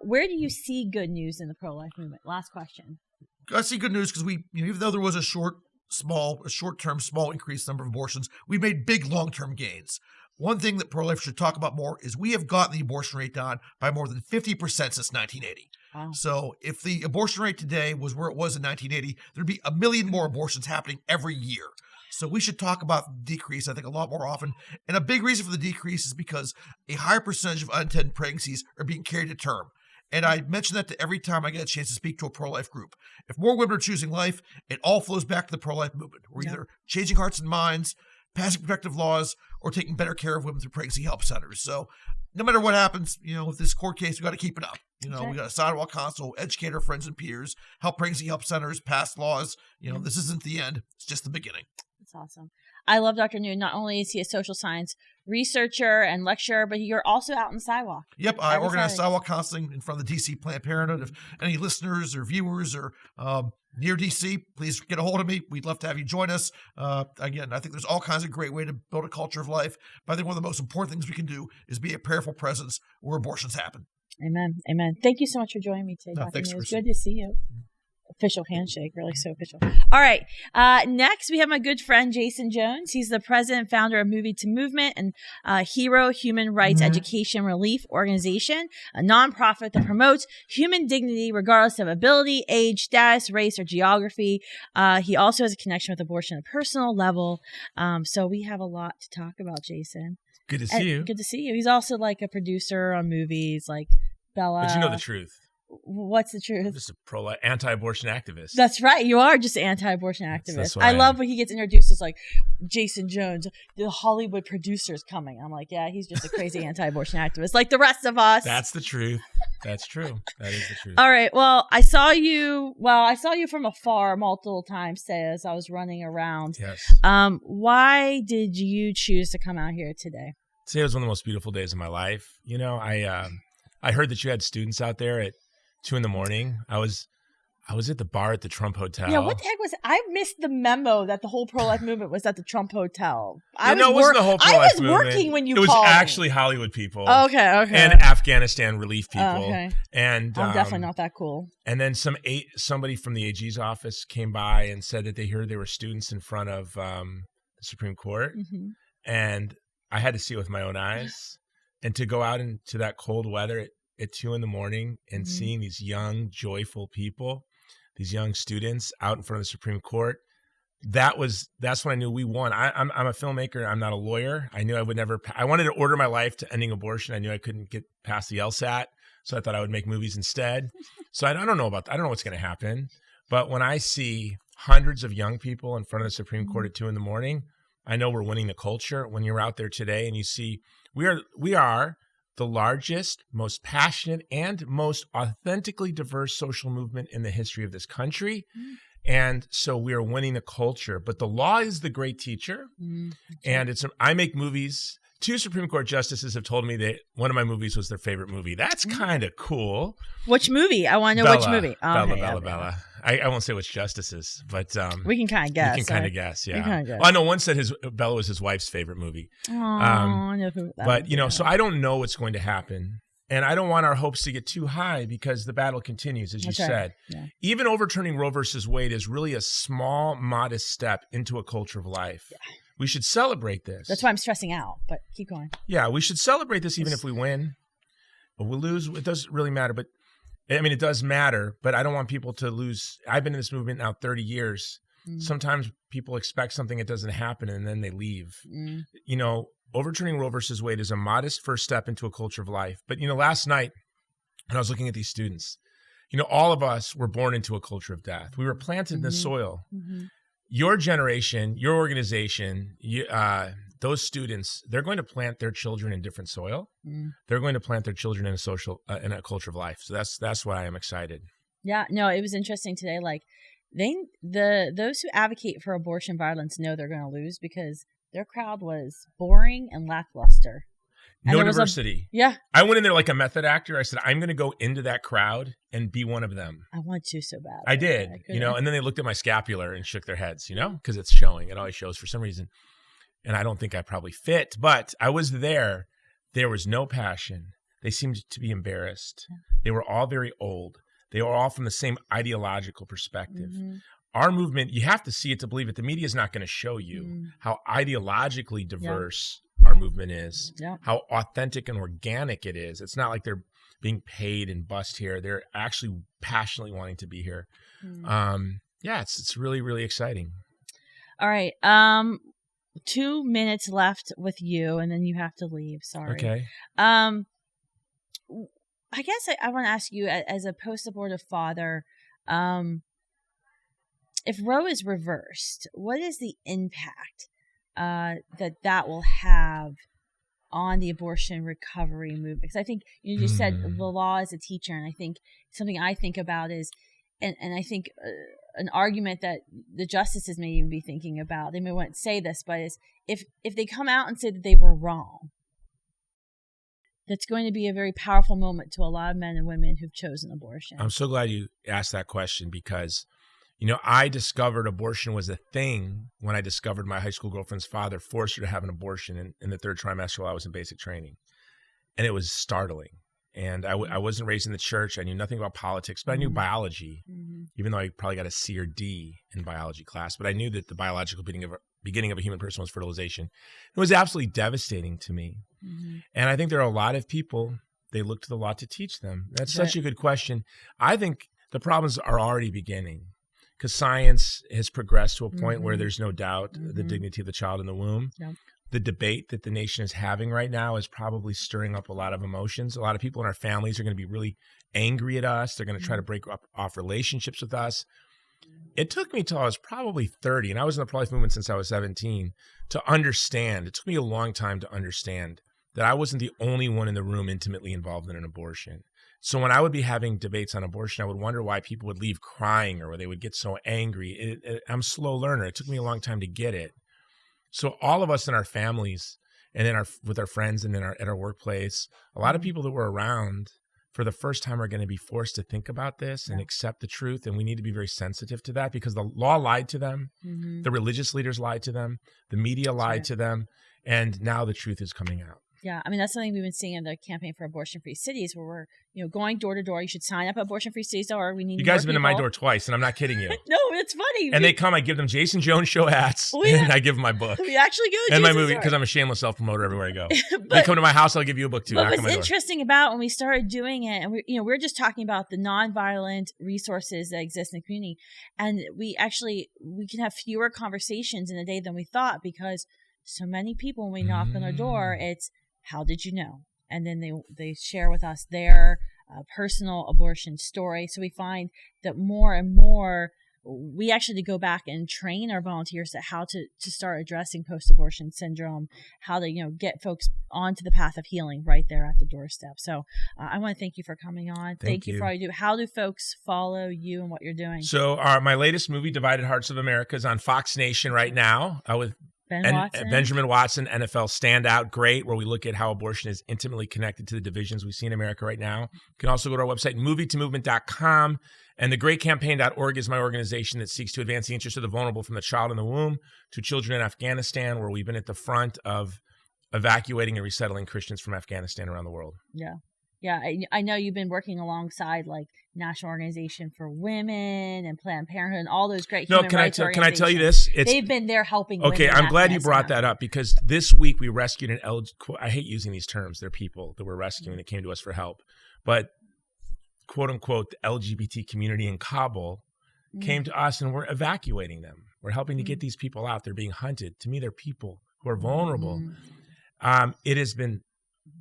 Where do you see good news in the pro-life movement? Last question. I see good news because even though there was a short-term small increase number of abortions, we made big long-term gains. One thing that pro-life should talk about more is we have gotten the abortion rate down by more than 50% since 1980. Wow. So if the abortion rate today was where it was in 1980, there'd be 1 million more abortions happening every year. So we should talk about the decrease, I think, a lot more often. And a big reason for the decrease is because a higher percentage of unintended pregnancies are being carried to term. And I mention that to every time I get a chance to speak to a pro-life group. If more women are choosing life, it all flows back to the pro-life movement. We're either changing hearts and minds, passing protective laws, or taking better care of women through pregnancy help centers. So no matter what happens, with this court case, we got to keep it up. We got a sidewalk council, educate our friends and peers, help pregnancy help centers, pass laws. This isn't the end. It's just the beginning. That's awesome. I love Dr. Noon. Not only is he a social science researcher and lecturer, but you're also out on the sidewalk. Yep, I organize sidewalk counseling in front of the DC Planned Parenthood. If any listeners or viewers are near DC, please get a hold of me. We'd love to have you join us. Again, I think there's all kinds of great ways to build a culture of life, but I think one of the most important things we can do is be a prayerful presence where abortions happen. Amen. Amen. Thank you so much for joining me today, Dr. Thanks, Noon. It's Kristan. good to see you. Official handshake, really so official. All right. Next, we have my good friend, Jason Jones. He's the president and founder of Movie to Movement and Hero Human Rights Education Relief Organization, a nonprofit that promotes human dignity regardless of ability, age, status, race, or geography. He also has a connection with abortion at a personal level. So we have a lot to talk about, Jason. Good to see you. Good to see you. He's also like a producer on movies like Bella. But you know the truth. What's the truth? I'm just a anti-abortion activist. That's right. You are just an anti-abortion activist. That's what I love when he gets introduced as like Jason Jones, the Hollywood producer's coming. I'm like, yeah, he's just a crazy anti-abortion activist like the rest of us. That's the truth. That's true. That is the truth. All right. Well, I saw you from afar multiple times today as I was running around. Yes. Why did you choose to come out here today? Today was one of the most beautiful days of my life. I heard that you had students out there at 2 a.m. I I was at the bar at the Trump Hotel. Yeah, what the heck was I missed the memo that the whole pro-life movement was at the Trump Hotel. It wasn't the whole pro-life movement. I was working when you called. It was actually Hollywood people. Oh, okay. And Afghanistan relief people. Okay. And I'm definitely not that cool. And then somebody from the AG's office came by and said that they heard there were students in front of the Supreme Court. Mm-hmm. And I had to see it with my own eyes. And to go out into that cold weather at 2 a.m. and seeing these young, joyful people, these young students out in front of the Supreme Court, that's when I knew we won. I'm a filmmaker. I'm not a lawyer. I knew I would never. I wanted to order my life to ending abortion. I knew I couldn't get past the LSAT, so I thought I would make movies instead. So I don't know what's going to happen. But when I see hundreds of young people in front of the Supreme Court at 2 a.m, I know we're winning the culture. When you're out there today and you see we are the largest, most passionate, and most authentically diverse social movement in the history of this country. And so we are winning the culture. But the law is the great teacher. And I make movies. 2 Supreme Court justices have told me that one of my movies was their favorite movie. That's kind of cool. Which movie? I want to know which movie. Bella. I won't say which justices, but we can kind of guess. We can kind of guess, yeah. Guess. Well, I know one said Bella was his wife's favorite movie. So I don't know what's going to happen. And I don't want our hopes to get too high because the battle continues, as you said. Yeah. Even overturning Roe versus Wade is really a small, modest step into a culture of life. Yeah. We should celebrate this. That's why I'm stressing out, but keep going. Yeah, we should celebrate this even if we win. But we'll lose. It doesn't really matter. But I mean, it does matter, but I don't want people to lose. I've been in this movement now 30 years. Sometimes people expect something that doesn't happen and then they leave. You know, overturning Roe versus Wade is a modest first step into a culture of life. But, you know, last night when I was looking at these students, you know, all of us were born into a culture of death. We were planted in the soil. Your generation, your organization, those students, they're going to plant their children in different soil. They're going to plant their children in a culture of life. So that's why I am excited. Yeah, no, it was interesting today. Like those who advocate for abortion violence know they're going to lose because their crowd was boring and lackluster. And no diversity. Yeah. I went in there like a method actor. I said, I'm going to go into that crowd and be one of them. I want to so bad. I did, you know, and then they looked at my scapular and shook their heads, you know, because it's showing. It always shows for some reason. And I don't think I probably fit, but I was there. There was no passion. They seemed to be embarrassed. They were all very old. They were all from the same ideological perspective. Our movement, you have to see it to believe it. The media is not going to show you how ideologically diverse our movement is, how authentic and organic it is. It's not like they're being paid and bussed here. They're actually passionately wanting to be here. It's really, really exciting. All right. 2 minutes left with you, and then you have to leave. Sorry. Okay. I guess I want to ask you, as a post-abortive father, if Roe is reversed, what is the impact that will have on the abortion recovery movement? Because I think you just said the law is a teacher, and I think something I think about is, and I think an argument that the justices may even be thinking about, they may want to say this, but is if they come out and say that they were wrong, that's going to be a very powerful moment to a lot of men and women who've chosen abortion. I'm so glad you asked that question because, you know, I discovered abortion was a thing when I discovered my high school girlfriend's father forced her to have an abortion in the 3rd trimester while I was in basic training. And it was startling. And I wasn't raised in the church. I knew nothing about politics, but I knew biology, even though I probably got a C or D in biology class. But I knew that the biological beginning of a human person was fertilization. It was absolutely devastating to me. And I think there are a lot of people, they look to the law to teach them. That's such a good question. I think the problems are already beginning because science has progressed to a point where there's no doubt the dignity of the child in the womb. The debate that the nation is having right now is probably stirring up a lot of emotions. A lot of people in our families are going to be really angry at us. They're going to try to break off relationships with us. It took me till I was probably 30, and I was in the pro-life movement since I was 17, to understand. It took me a long time to understand that I wasn't the only one in the room intimately involved in an abortion. So when I would be having debates on abortion, I would wonder why people would leave crying or they would get so angry. I'm a slow learner. It took me a long time to get it. So all of us in our families and with our friends and at our workplace, a lot of people that were around for the first time, are going to be forced to think about this and accept the truth. And we need to be very sensitive to that because the law lied to them. The religious leaders lied to them. The media lied to them. And now the truth is coming out. Yeah, I mean, that's something we've been seeing in the campaign for abortion-free cities where we're, going door to door. You should sign up at abortion-free cities, or we need. You guys have been to my door twice, and I'm not kidding you. No, it's funny. And they come, I give them Jason Jones show hats, and I give them my book. We actually go to and Jason's my movie, door. because I'm a shameless self-promoter everywhere I go. They come to my house, I'll give you a book too. But what's interesting about when we started doing it, and we're just talking about the nonviolent resources that exist in the community, and we can have fewer conversations in a day than we thought because so many people, when we knock on their door, it's, how did you know? And then they share with us their personal abortion story. So we find that more and more, we actually go back and train our volunteers at how to start addressing post-abortion syndrome, how to get folks onto the path of healing right there at the doorstep. So I want to thank you for coming on. Thank you for all you do. How do folks follow you and what you're doing? So my latest movie, Divided Hearts of America, is on Fox Nation right now with Benjamin Watson, NFL standout, great, where we look at how abortion is intimately connected to the divisions we see in America right now. You can also go to our website, movietomovement.com, and thegreatcampaign.org is my organization that seeks to advance the interests of the vulnerable from the child in the womb to children in Afghanistan, where we've been at the front of evacuating and resettling Christians from Afghanistan around the world. Yeah. Yeah, I know you've been working alongside like National Organization for Women and Planned Parenthood and all those great human rights organizations. Can I tell you this? They've been there helping women. Okay, I'm glad you brought that up because this week we rescued I hate using these terms. They're people that we're rescuing that came to us for help. But quote unquote, the LGBT community in Kabul came to us and we're evacuating them. We're helping to get these people out. They're being hunted. To me, they're people who are vulnerable. It has been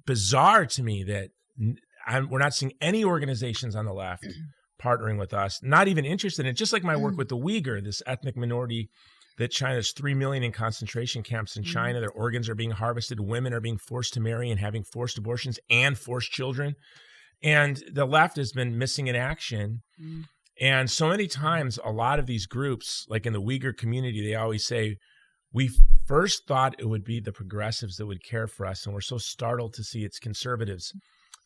bizarre to me that we're not seeing any organizations on the left partnering with us, not even interested in it. Just like my work with the Uyghur, this ethnic minority that China's 3 million in concentration camps in China. Their organs are being harvested. Women are being forced to marry and having forced abortions and forced children. And the left has been missing in action. And so many times, a lot of these groups, like in the Uyghur community, they always say, we first thought it would be the progressives that would care for us, and we're so startled to see it's conservatives.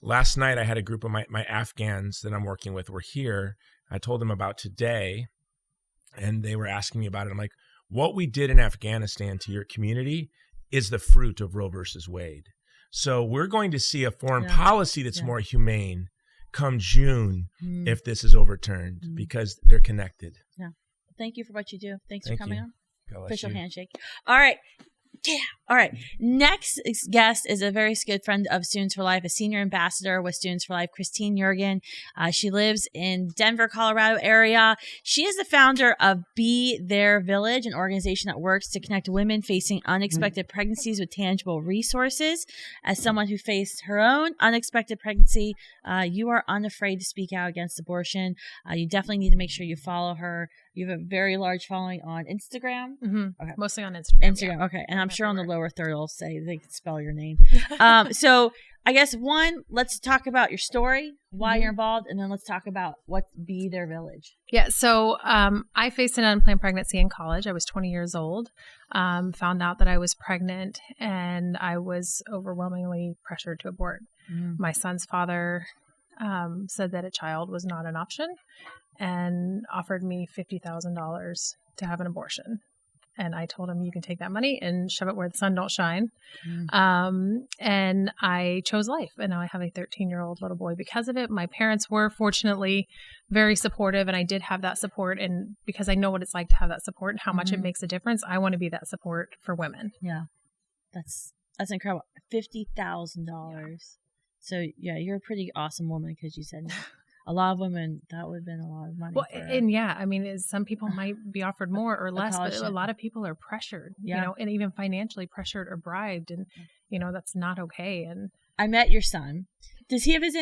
Last night, I had a group of my Afghans that I'm working with were here. I told them about today, and they were asking me about it. I'm like, what we did in Afghanistan to your community is the fruit of Roe versus Wade. So we're going to see a foreign policy that's more humane come June if this is overturned because they're connected. Yeah. Thank you for what you do. Thanks for coming on. Official handshake. All right. Yeah. All right. Next guest is a very good friend of Students for Life, a senior ambassador with Students for Life, Kristan Yeargen. She lives in Denver, Colorado area. She is the founder of Be Their Village, an organization that works to connect women facing unexpected pregnancies with tangible resources. As someone who faced her own unexpected pregnancy, you are unafraid to speak out against abortion. You definitely need to make sure you follow her. You have a very large following on Instagram. Okay. Mostly on Instagram. Yeah. Okay. And I'm sure on the lower third it'll say they can spell your name. So I guess let's talk about your story, why you're involved, and then let's talk about what Be Their Village. Yeah. So I faced an unplanned pregnancy in college. I was 20 years old, found out that I was pregnant, and I was overwhelmingly pressured to abort. My son's father said that a child was not an option and offered me $50,000 to have an abortion. And I told him, you can take that money and shove it where the sun don't shine. And I chose life. And now I have a 13-year-old little boy because of it. My parents were fortunately very supportive, and I did have that support. And because I know what it's like to have that support and how much it makes a difference, I want to be that support for women. Yeah. That's incredible. $50,000. So yeah, you're a pretty awesome woman because you said no. A lot of women, that would have been a lot of money. Well, and yeah, I mean, some people might be offered more or less, but a lot of people are pressured, and even financially pressured or bribed, and that's not okay. And I met your son. Does he have his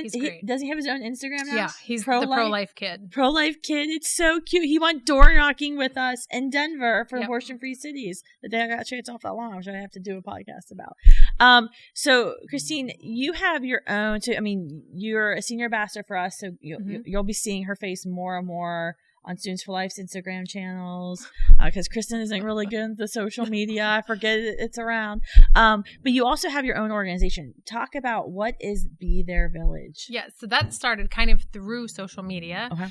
does he have his own Instagram now? Yeah, he's the pro-life kid. Pro-life kid. It's so cute. He went door knocking with us in Denver for abortion-free cities. The day I got chance off that lawn, which I have to do a podcast about. So Kristan, you have your own. You're a senior ambassador for us, so you'll be seeing her face more and more on Students for Life's Instagram channels, because Kristan isn't really good at the social media. I forget it's around. But you also have your own organization. Talk about what is Be Their Village. Yeah, so that started kind of through social media. Okay.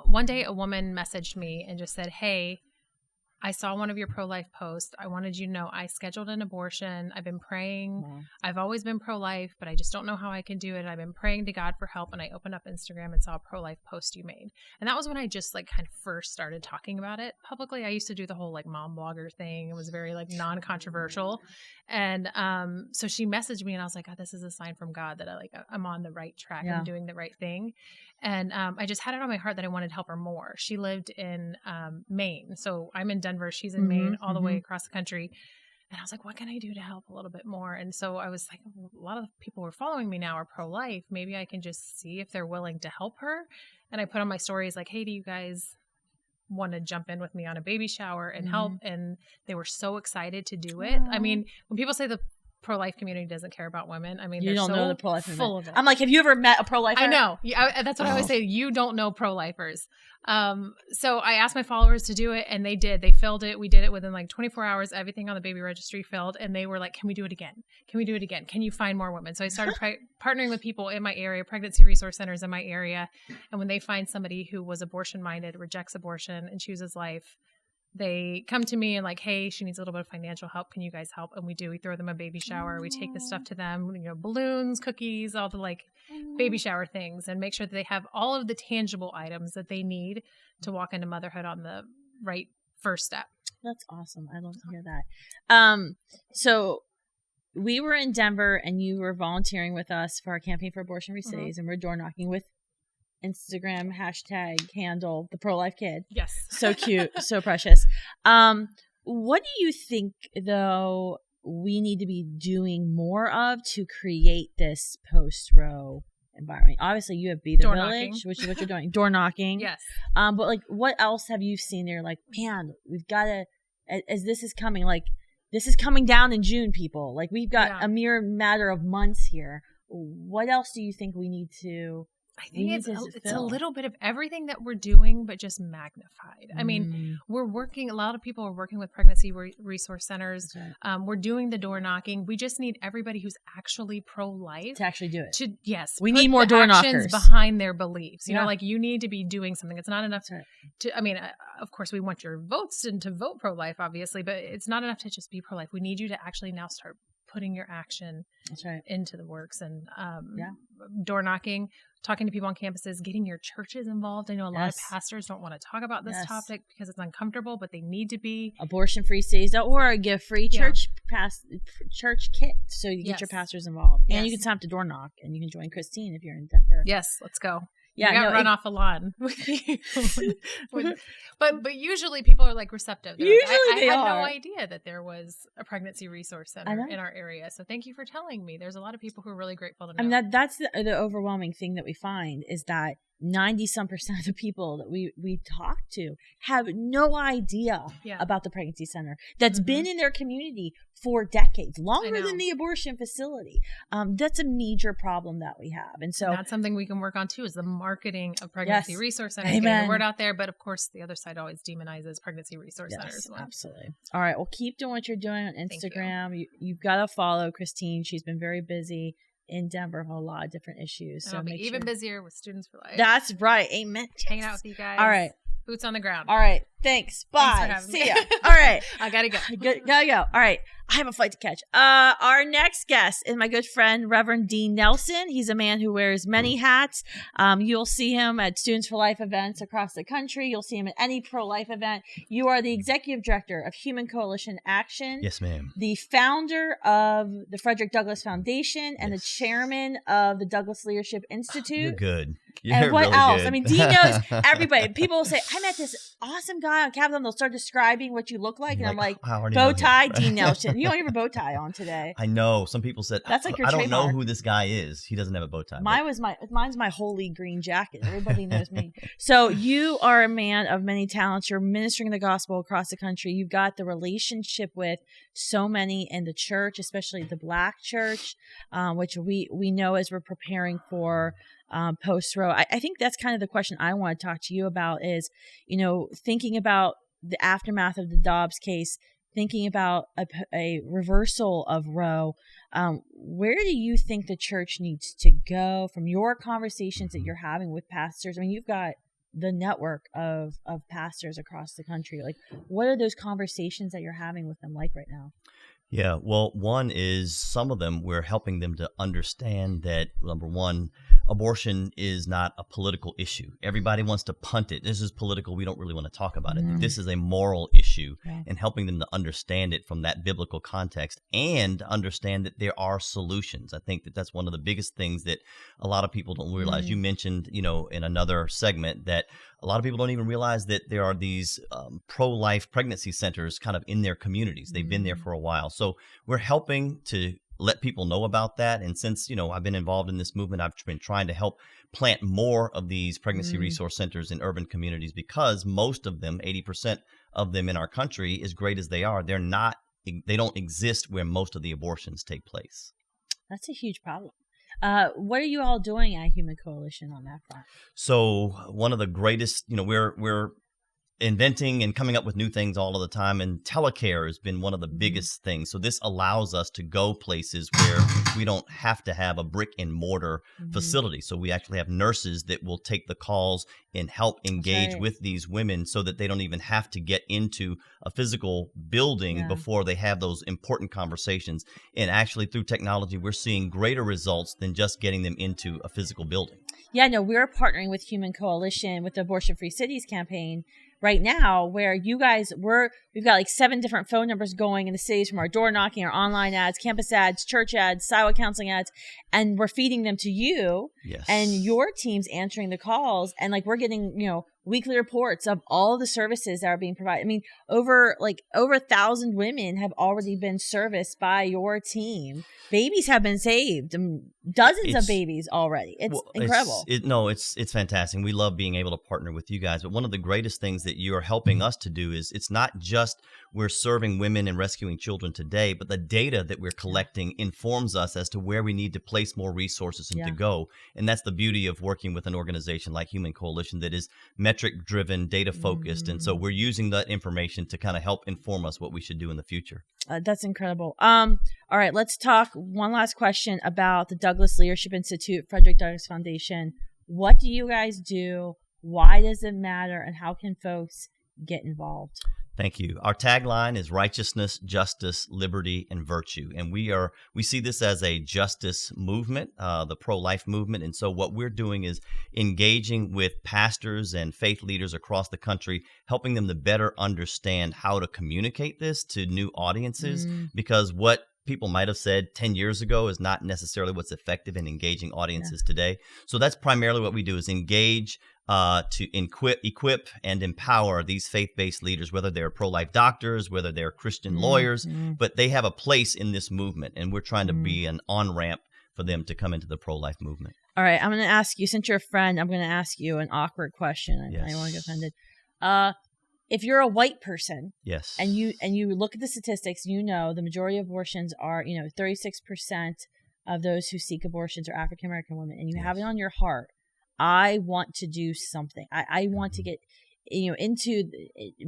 One day a woman messaged me and just said, hey, I saw one of your pro-life posts. I wanted you to know I scheduled an abortion. I've been praying. Wow. I've always been pro-life, but I just don't know how I can do it. I've been praying to God for help, and I opened up Instagram and saw a pro-life post you made. And that was when I just like kind of first started talking about it publicly. I used to do the whole like mom blogger thing. It was very like non-controversial. And so she messaged me and I was like, oh, this is a sign from God that I'm on the right track. Yeah. I'm doing the right thing. And I just had it on my heart that I wanted to help her more. She lived in Maine. So I'm in Denver. She's in Maine, all the way across the country. And I was like, what can I do to help a little bit more? And so I was like, a lot of the people who are following me now are pro-life. Maybe I can just see if they're willing to help her. And I put on my stories like, hey, do you guys want to jump in with me on a baby shower and help? And they were so excited to do it. I mean, when people say the pro-life community doesn't care about women, I mean, you don't so know the pro-life full movement. of it. I'm like, have you ever met a pro-lifer? I know. That's what I always say. You don't know pro-lifers. So I asked my followers to do it, and they did. They filled it. We did it within like 24 hours. Everything on the baby registry filled, and they were like, can we do it again? Can we do it again? Can you find more women? So I started partnering with people in my area, pregnancy resource centers in my area. And when they find somebody who was abortion-minded, rejects abortion, and chooses life, they come to me and like, hey, she needs a little bit of financial help. Can you guys help? And we do. We throw them a baby shower. We take the stuff to them, balloons, cookies, all the like baby shower things, and make sure that they have all of the tangible items that they need to walk into motherhood on the right first step. That's awesome. I love to hear that. So we were in Denver and you were volunteering with us for our campaign for abortion free cities, and we're door knocking with Instagram hashtag handle the pro-life kid. Yes. So cute. So precious. What do you think though we need to be doing more of to create this post-Roe environment? Obviously you have Be the Village, which is what you're doing. Door knocking. Yes. But like what else have you seen there? Like, man, we've got to, as this is coming, like this is coming down in June, people. Like we've got a mere matter of months here. What else do you think we need to I think it's a little bit of everything that we're doing, but just magnified. I mean, a lot of people are working with pregnancy resource centers. Right. We're doing the door knocking. We just need everybody who's actually pro-life to actually do it. Yes. We need more door knockers behind their beliefs. You know, like you need to be doing something. It's not enough to, I mean, of course we want your votes and to vote pro-life, obviously, but it's not enough to just be pro-life. We need you to actually now start putting your action into the works, and door knocking, talking to people on campuses, getting your churches involved. I know a lot of pastors don't want to talk about this topic because it's uncomfortable, but they need to be. Abortion-free cities, or give free church kit so you get your pastors involved. And you can sign up to door knock, and you can join Christine if you're in Denver. Yes, let's go. Yeah, you run off a lawn. But usually people are like receptive. I had no idea that there was a pregnancy resource center in our area. So thank you for telling me. There's a lot of people who are really grateful to know. I mean, that's the overwhelming thing that we find is that 90-some% of the people that we talk to have no idea about the pregnancy center that's been in their community for decades, longer than the abortion facility. That's a major problem that we have. And so that's something we can work on too, is the marketing of pregnancy resource centers, getting the word out there. But of course, the other side always demonizes pregnancy resource centers. Absolutely. All right. Well, keep doing what you're doing on Instagram. You've got to follow Christine. She's been very busy in Denver for a lot of different issues. So I'll be even busier with Students for Life. That's right. Amen. Hanging out with you guys. All right. Boots on the ground. All right. Thanks. Bye. See ya. All right. I gotta go. Gotta go. All right. I have a flight to catch. Our next guest is my good friend, Reverend Dean Nelson. He's a man who wears many hats. You'll see him at Students for Life events across the country. You'll see him at any pro-life event. You are the executive director of Human Coalition Action. Yes, ma'am. The founder of the Frederick Douglass Foundation and the chairman of the Douglass Leadership Institute. You're good. And what else? Good. I mean, Dean knows everybody. People will say, I met this awesome guy on Capitol. They'll start describing what you look like. And I'm like, bow tie, Dean Nelson. You don't have a bow tie on today. I know. Some people said, that's like your I trademark. Don't know who this guy is. He doesn't have a bow tie. Mine's my holy green jacket. Everybody knows me. So you are a man of many talents. You're ministering the gospel across the country. You've got the relationship with so many in the church, especially the Black church, which we know as we're preparing for post-Roe. I think that's kind of the question I want to talk to you about is, thinking about the aftermath of the Dobbs case, thinking about a reversal of Roe. Where do you think the church needs to go from your conversations that you're having with pastors? I mean, you've got the network of pastors across the country. Like, what are those conversations that you're having with them like right now? Yeah, well, one is some of them, we're helping them to understand that, number one, abortion is not a political issue. Everybody wants to punt it. This is political. We don't really want to talk about it. This is a moral issue, and helping them to understand it from that biblical context and understand that there are solutions. I think that that's one of the biggest things that a lot of people don't realize. You mentioned, in another segment that a lot of people don't even realize that there are these pro-life pregnancy centers kind of in their communities. They've been there for a while. So we're helping to let people know about that. And since, I've been involved in this movement, I've been trying to help plant more of these pregnancy resource centers in urban communities, because most of them, 80% of them in our country, as great as they are, they don't exist where most of the abortions take place. That's a huge problem. What are you all doing at Human Coalition on that front? So one of the greatest, we're inventing and coming up with new things all of the time, and telecare has been one of the biggest things. So this allows us to go places where we don't have to have a brick and mortar facility. So we actually have nurses that will take the calls and help engage with these women, so that they don't even have to get into a physical building before they have those important conversations. And actually, through technology, we're seeing greater results than just getting them into a physical building. Yeah, no, we're partnering with Human Coalition with the Abortion Free Cities campaign right now, where you guys we've got like 7 different phone numbers going in the cities, from our door knocking, our online ads, campus ads, church ads, sidewalk counseling ads, and we're feeding them to you. Yes. And your team's answering the calls, and like we're getting, weekly reports of all the services that are being provided. I mean, over 1,000 women have already been serviced by your team. Babies have been saved, dozens of babies already. It's incredible. It's fantastic. We love being able to partner with you guys. But one of the greatest things that you are helping us to do is, it's not just we're serving women and rescuing children today, but the data that we're collecting informs us as to where we need to place more resources and to go. And that's the beauty of working with an organization like Human Coalition that is metric-driven, data-focused. And so we're using that information to kind of help inform us what we should do in the future. That's incredible. All right, let's talk one last question about the Douglas Leadership Institute, Frederick Douglass Foundation. What do you guys do? Why does it matter? And how can folks get involved? Thank you. Our tagline is righteousness, justice, liberty, and virtue. And we see this as a justice movement, the pro-life movement. And so what we're doing is engaging with pastors and faith leaders across the country, helping them to better understand how to communicate this to new audiences, because what people might have said 10 years ago is not necessarily what's effective in engaging audiences today. So that's primarily what we do, is engage to equip and empower these faith-based leaders, whether they're pro-life doctors, whether they're Christian lawyers, but they have a place in this movement, and we're trying to be an on-ramp for them to come into the pro-life movement. All right, I'm going to ask you, since you're a friend, I'm going to ask you an awkward question. I don't want to get offended. If you're a white person, yes, and you look at the statistics, the majority of abortions are, 36% of those who seek abortions are African American women, and you have it on your heart, I want to do something. I want to get,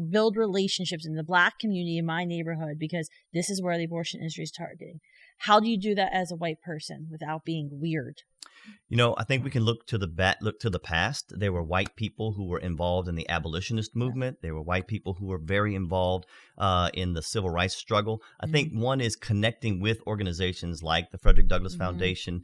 build relationships in the Black community in my neighborhood, because this is where the abortion industry is targeting. How do you do that as a white person without being weird? I think we can look to the past. There were white people who were involved in the abolitionist movement. There were white people who were very involved in the civil rights struggle. I think one is connecting with organizations like the Frederick Douglass Foundation,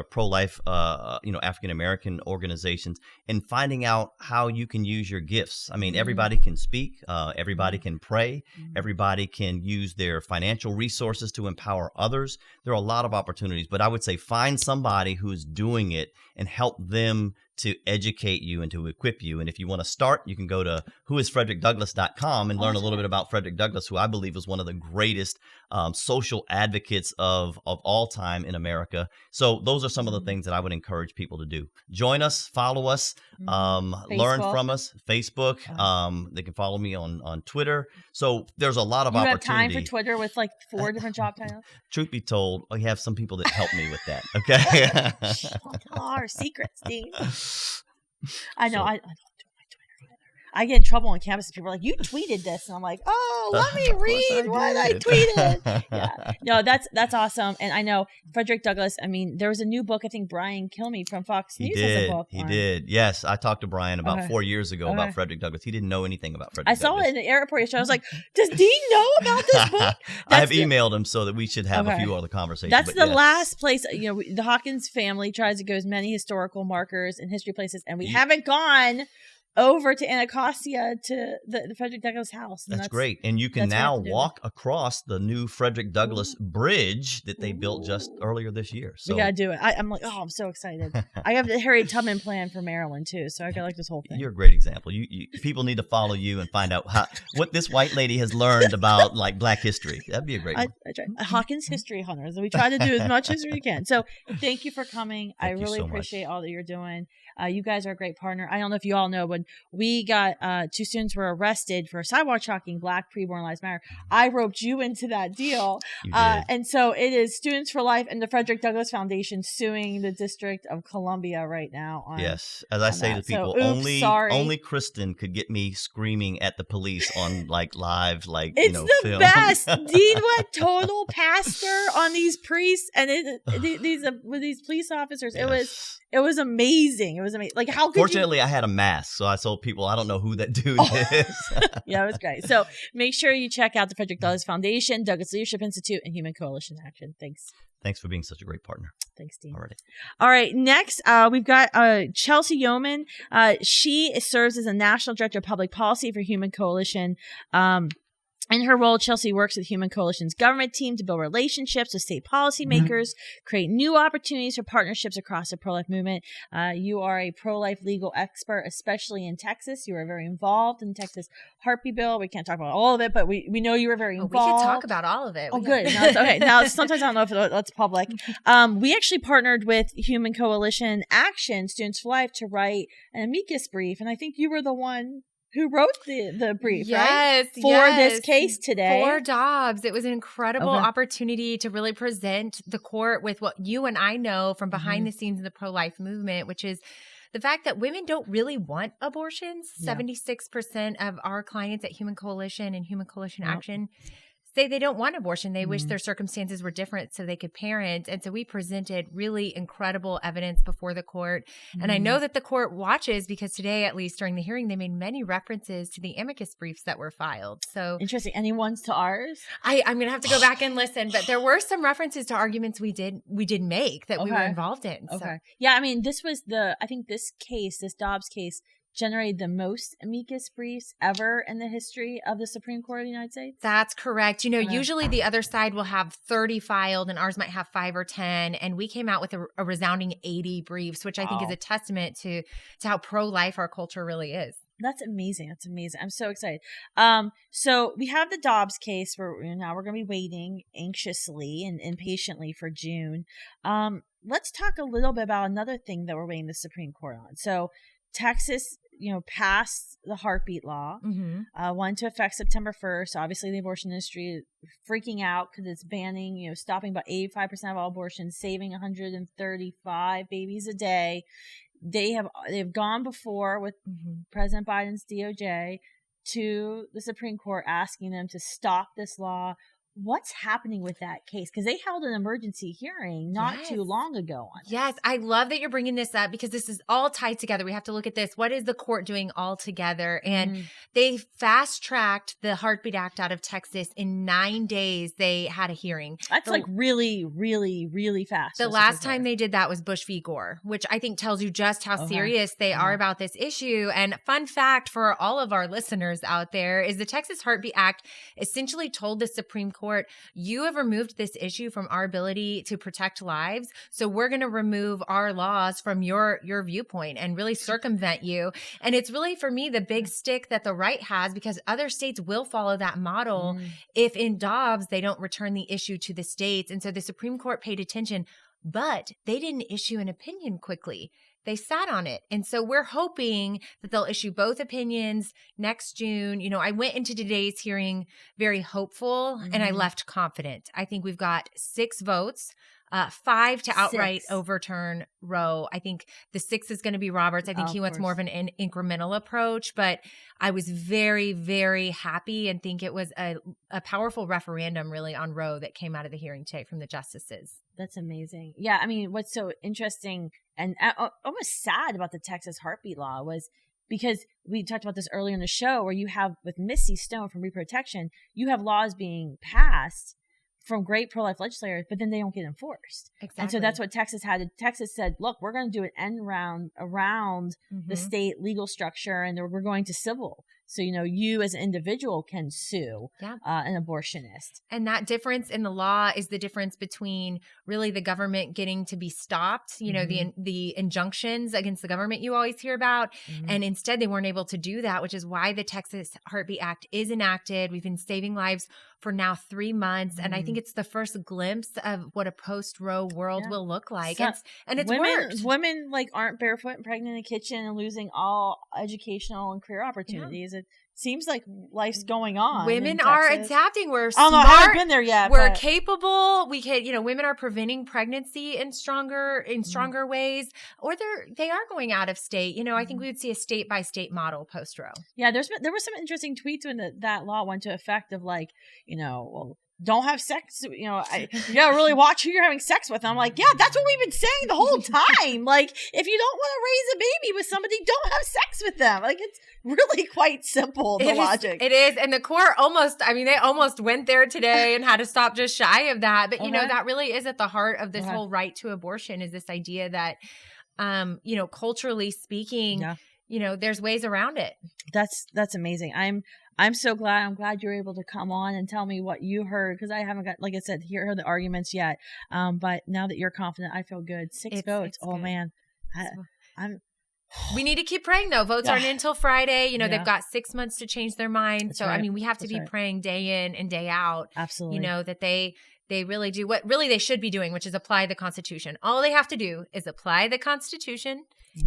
pro-life, African American organizations, and finding out how you can use your gifts. I mean, everybody can speak, everybody can pray, everybody can use their financial resources to empower others. There are a lot of opportunities, but I would say find somebody who is doing it and help them to educate you and to equip you. And if you want to start, you can go to whoisfrederickdouglass.com and learn a little bit about Frederick Douglass, who I believe was one of the greatest social advocates of all time in America. So those are some of the things that I would encourage people to do. Join us, follow us, learn from us, Facebook. They can follow me on Twitter. So there's a lot of opportunity. You have time for Twitter with like 4 different job titles? Truth be told, I have some people that help me with that. Okay. Don't tell our secrets, Dean. I know. I don't do my Twitter either. I get in trouble on campus. People are like, "You tweeted this," and I'm like, "Oh, let me read what I tweeted." Yeah, no, that's awesome. And I know Frederick Douglass. I mean, there was a new book. I think Brian Kilmeade from Fox News has a book. He did. Yes, I talked to Brian about 4 years ago about Frederick Douglass. He didn't know anything about Frederick. I saw it in the airport. I was like, "Does Dean know about this book?" I have emailed him so that we should have a few other conversations. That's the last place. You know, the Hawkins family tries to go as many historical markers and history places, and we haven't gone over to Anacostia to the Frederick Douglass house. That's great. And you can now walk across the new Frederick Douglass Bridge that they built just earlier this year. So we got to do it. I'm like, I'm so excited. I have the Harriet Tubman plan for Maryland too. So I got like this whole thing. You're a great example. You people need to follow you and find out what this white lady has learned about like Black history. That'd be a great one. I try. Hawkins History Hunters. We try to do as much history as we can. So thank you for coming. I really appreciate all that you're doing. You guys are a great partner. I don't know if you all know, but we got 2 students were arrested for sidewalk chalking Black Preborn Lives Matter. I roped you into that deal. And so it is Students for Life and the Frederick Douglass Foundation suing the District of Columbia right now. Yes. As I say to people, only Kristan could get me screaming at the police on like live, like, it's the film. Best. Dean went total pastor on these priests and with these police officers. Yes. It was amazing. It was amazing. Like, how could Fortunately, I had a mask, so I told people, I don't know who that dude is. Yeah, it was great. So make sure you check out the Frederick Douglass Foundation, Douglass Leadership Institute, and Human Coalition Action. Thanks. Thanks for being such a great partner. Thanks, Dean. Alrighty. All right. Next, we've got Chelsey Yeoman. She serves as a National Director of Public Policy for Human Coalition. In her role, Chelsey works with Human Coalition's government team to build relationships with state policymakers, create new opportunities for partnerships across the pro-life movement. You are a pro-life legal expert, especially in Texas. You are very involved in the Texas heartbeat bill. We can't talk about all of it, but we know you were very involved. We can talk about all of it. Oh, good. Now, sometimes I don't know if that's public. We actually partnered with Human Coalition Action, Students for Life, to write an amicus brief, and I think you were the one who wrote the brief, right? For this case today. For Dobbs. It was an incredible opportunity to really present the court with what you and I know from behind the scenes of the pro-life movement, which is the fact that women don't really want abortions. 76% of our clients at Human Coalition and Human Coalition Action say they don't want abortion. They wish their circumstances were different so they could parent. And so we presented really incredible evidence before the court. And I know that the court watches because today, at least during the hearing, they made many references to the amicus briefs that were filed. So interesting. Any ones to ours? I'm going to have to go back and listen, but there were some references to arguments we did make that we were involved in. Okay. So. Yeah. I mean, this Dobbs case generated the most amicus briefs ever in the history of the Supreme Court of the United States? That's correct. Usually the other side will have 30 filed and ours might have 5 or 10. And we came out with a resounding 80 briefs, which I think is a testament to how pro-life our culture really is. That's amazing. I'm so excited. So we have the Dobbs case where now we're going to be waiting anxiously and impatiently for June. Let's talk a little bit about another thing that we're waiting the Supreme Court on. So Texas, passed the heartbeat law, went into effect September 1st. Obviously, the abortion industry is freaking out because it's banning, stopping about 85% of all abortions, saving 135 babies a day. They've gone before with President Biden's DOJ to the Supreme Court asking them to stop this law. What's happening with that case? Because they held an emergency hearing not too long ago on it. Yes, I love that you're bringing this up because this is all tied together. We have to look at this. What is the court doing all together? And they fast-tracked the Heartbeat Act out of Texas. In 9 days, they had a hearing. That's really, really, really fast. The last time they did that was Bush v. Gore, which I think tells you just how serious they are about this issue. And fun fact for all of our listeners out there is the Texas Heartbeat Act essentially told the Supreme Court Court, you have removed this issue from our ability to protect lives. So we're going to remove our laws from your viewpoint and really circumvent you. And it's really, for me, the big stick that the right has, because other states will follow that model if in Dobbs they don't return the issue to the states. And so the Supreme Court paid attention, but they didn't issue an opinion quickly. They sat on it. And so we're hoping that they'll issue both opinions next June. You know, I went into today's hearing very hopeful and I left confident. I think we've got 6 votes. 5 to outright overturn Roe. I think the 6th is going to be Roberts. I think he wants more of an incremental approach, but I was very, very happy and think it was a powerful referendum really on Roe that came out of the hearing today from the justices. That's amazing. Yeah. I mean, what's so interesting and almost sad about the Texas heartbeat law was because we talked about this earlier in the show where you have with Missy Stone from Reprotection, you have laws being passed from great pro-life legislators, but then they don't get enforced. Exactly. And so that's what Texas had. Texas said, look, we're going to do an end round around the state legal structure, and we're going to civil. So, you know, you as an individual can sue an abortionist. And that difference in the law is the difference between really the government getting to be stopped, you know, the injunctions against the government you always hear about. And instead they weren't able to do that, which is why the Texas Heartbeat Act is enacted. We've been saving lives for now 3 months. And I think it's the first glimpse of what a post-Roe world will look like. So, and it's worked. Women like aren't barefoot and pregnant in the kitchen and losing all educational and career opportunities. It seems like life's going on. Women are adapting. We're smart. I haven't been there yet. We're capable. We can, you know, women are preventing pregnancy in stronger ways, or they are going out of state. You know, I think we would see a state by state model post Roe. Yeah, there were some interesting tweets when that law went to effect of like, you know, well, don't have sex, you know, you gotta really watch who you're having sex with. And I'm like, yeah, that's what we've been saying the whole time. Like, if you don't want to raise a baby with somebody, don't have sex with them. Like, it's really quite simple, the logic. It is. And the court they almost went there today and had to stop just shy of that. But, you know, that really is at the heart of this whole right to abortion, is this idea that, you know, culturally speaking, you know, there's ways around it. That's amazing. I'm so glad. I'm glad you were able to come on and tell me what you heard, because I haven't got, like I said, heard the arguments yet. But now that you're confident, I feel good. 6 votes. Oh, man. We need to keep praying, though. Votes aren't in until Friday. You know, they've got 6 months to change their mind. That's I mean, we have to be praying day in and day out. Absolutely. You know, that they really do what really they should be doing, which is apply the Constitution. All they have to do is apply the Constitution.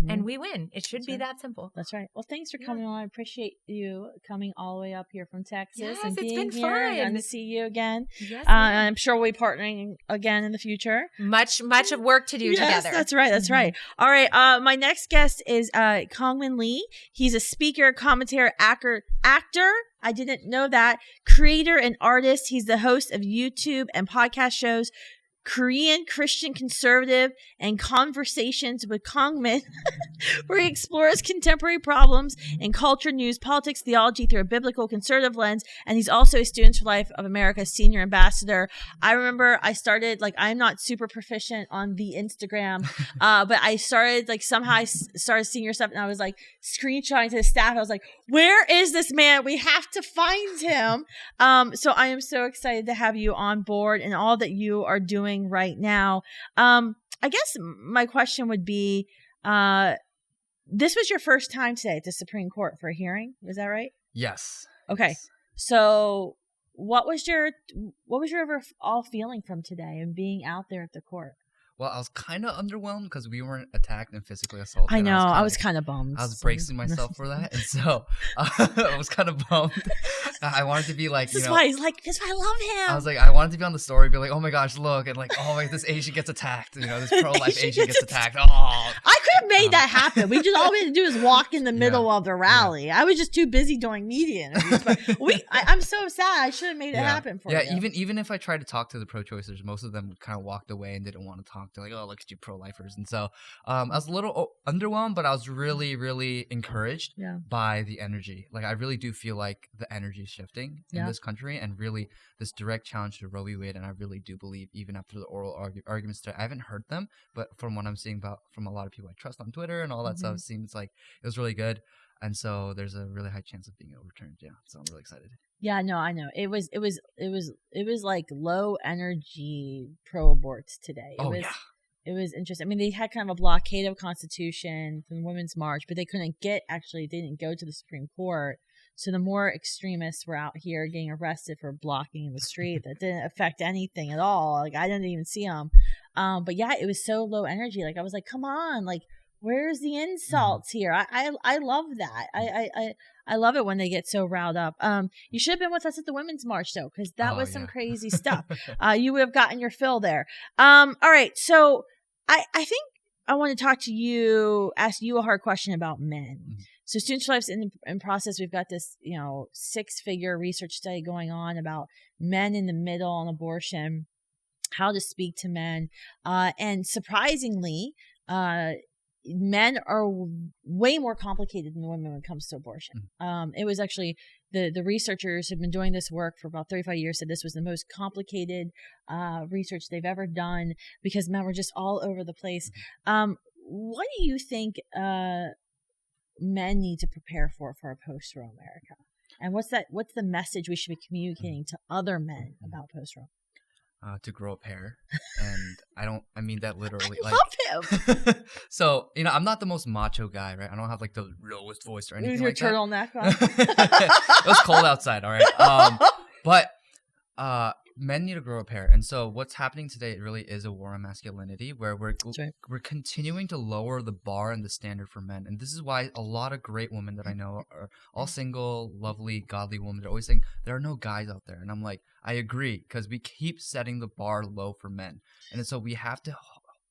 And we win. It should be that simple. That's right. Well, thanks for coming on. I appreciate you coming all the way up here from Texas. Yes, and it's been here fun. and to see you again. Yes, I'm sure we'll be partnering again in the future. Much of work to do together. That's right. That's right. All right. My next guest is Kongmin Lee. He's a speaker, commentator, actor. I didn't know that. Creator and artist. He's the host of YouTube and podcast shows Korean Christian Conservative and Conversations with Kongmin, where he explores contemporary problems in culture, news, politics, theology through a biblical conservative lens. And he's also a Students for Life of America senior ambassador. I remember I started, like, I'm not super proficient on the Instagram, but I started, like, somehow I started seeing your stuff and I was like screenshotting to the staff. I was like, where is this man? We have to find him. So I am so excited to have you on board and all that you are doing right now. I guess my question would be, this was your first time today at the Supreme Court for a hearing, is that right? Yes. Okay. Yes. So what was your overall feeling from today and being out there at the court? Well, I was kind of underwhelmed because we weren't attacked and physically assaulted. I know. I was kind of bummed. I was bracing myself for that. And so I was kind of bummed. I wanted to be like, this is why I love him. I was like, I wanted to be on the story, be like, oh my gosh, look. And like, oh, wait, this Asian gets attacked. You know, this pro-life Asian gets attacked. Oh. I could have made that happen. All we had to do is walk in the middle of the rally. Yeah. I was just too busy doing media interviews. But I'm so sad. I should have made it happen for you. Yeah, even if I tried to talk to the pro-choicers, most of them kind of walked away and didn't want to talk. They're like, oh, look at you pro-lifers. And so I was a little underwhelmed, but I was really, really encouraged by the energy. Like, I really do feel like the energy is shifting in this country, and really this direct challenge to Roe v. Wade. And I really do believe, even after the oral arguments today, I haven't heard them, but from what I'm seeing from a lot of people I trust on Twitter and all that stuff, it seems like it was really good. And so there's a really high chance of being overturned. Yeah. So I'm really excited. Yeah, no, I know. It was like low energy pro aborts today. It was interesting. I mean, they had kind of a blockade of Constitution from the Women's March, but they didn't go to the Supreme Court. So the more extremists were out here getting arrested for blocking in the street. That didn't affect anything at all. Like, I didn't even see them. But yeah, it was so low energy. Like, I was like, come on, like, where's the insults here? I love that. I love it when they get so riled up. You should have been with us at the Women's March though, because that was some crazy stuff. You would have gotten your fill there. All right, so I think I want to talk to you, ask you a hard question about men. Mm-hmm. So Students for Life's in process. We've got this, 6-figure research study going on about men in the middle on abortion, how to speak to men, and surprisingly, men are way more complicated than women when it comes to abortion. It was actually the researchers have been doing this work for about 35 years, said this was the most complicated research they've ever done because men were just all over the place. What do you think men need to prepare for a post-Roe America? And what's the message we should be communicating to other men about post-Roe? To grow up hair, and I mean that literally. I love him. So I'm not the most macho guy, right? I don't have like the lowest voice or anything. With your like turtleneck on. It was cold outside, all right. But men need to grow up hair, and so what's happening today really is a war on masculinity, where we're continuing to lower the bar and the standard for men, and this is why a lot of great women that I know are all single, lovely, godly women. They're always saying there are no guys out there, and I'm like, I agree, because we keep setting the bar low for men, and so we have to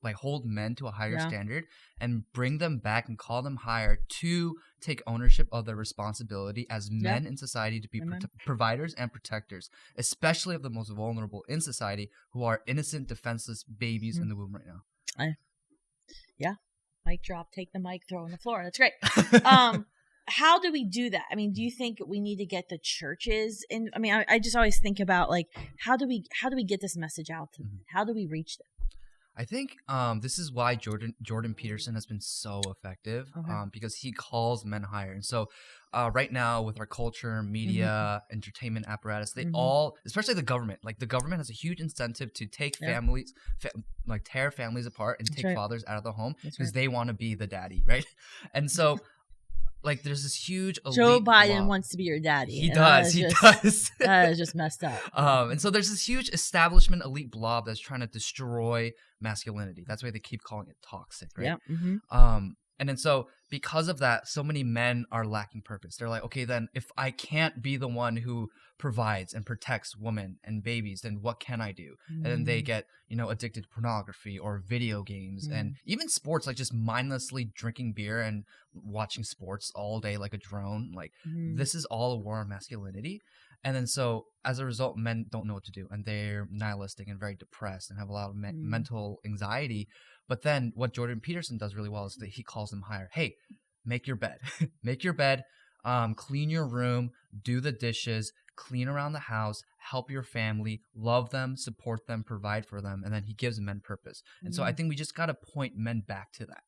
like hold men to a higher standard and bring them back and call them higher to take ownership of their responsibility as men in society to be providers and protectors, especially of the most vulnerable in society who are innocent, defenseless babies in the womb right now. Mic drop, take the mic, throw on the floor. That's great. How do we do that? I mean, do you think we need to get the churches in? I mean, I just always think about like, how do we get this message out to them? How do we reach them? I think this is why Jordan Peterson has been so effective, because he calls men higher. And so right now with our culture, media, entertainment apparatus, they all, especially the government, like the government has a huge incentive to take families, tear families apart and take fathers out of the home because they want to be the daddy, right? And so like there's this huge elite Joe Biden blob. wants to be your daddy. He does. That is just messed up. And so there's this huge establishment elite blob that's trying to destroy masculinity. That's why they keep calling it toxic, right? Yeah. And then so because of that, so many men are lacking purpose. They're like, okay, then if I can't be the one who provides and protects women and babies, then what can I do? And then they get, addicted to pornography or video games and even sports, like just mindlessly drinking beer and watching sports all day like a drone. Like this is all a war on masculinity. And then so as a result, men don't know what to do and they're nihilistic and very depressed and have a lot of mental anxiety. But then what Jordan Peterson does really well is that he calls them higher. Hey, make your bed, clean your room, do the dishes, clean around the house, help your family, love them, support them, provide for them. And then he gives men purpose. And so I think we just got to point men back to that,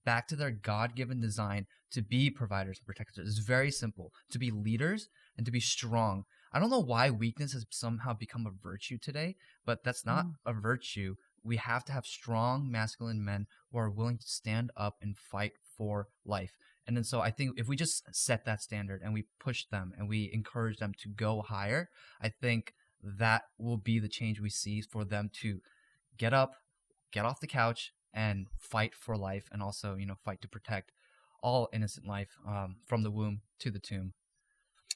back to their God-given design to be providers and protectors. It's very simple, to be leaders and to be strong. I don't know why weakness has somehow become a virtue today, but that's not a virtue. We have to have strong masculine men who are willing to stand up and fight for life. And then so I think if we just set that standard and we push them and we encourage them to go higher, I think that will be the change we see for them to get up, get off the couch and fight for life, and also, fight to protect all innocent life from the womb to the tomb.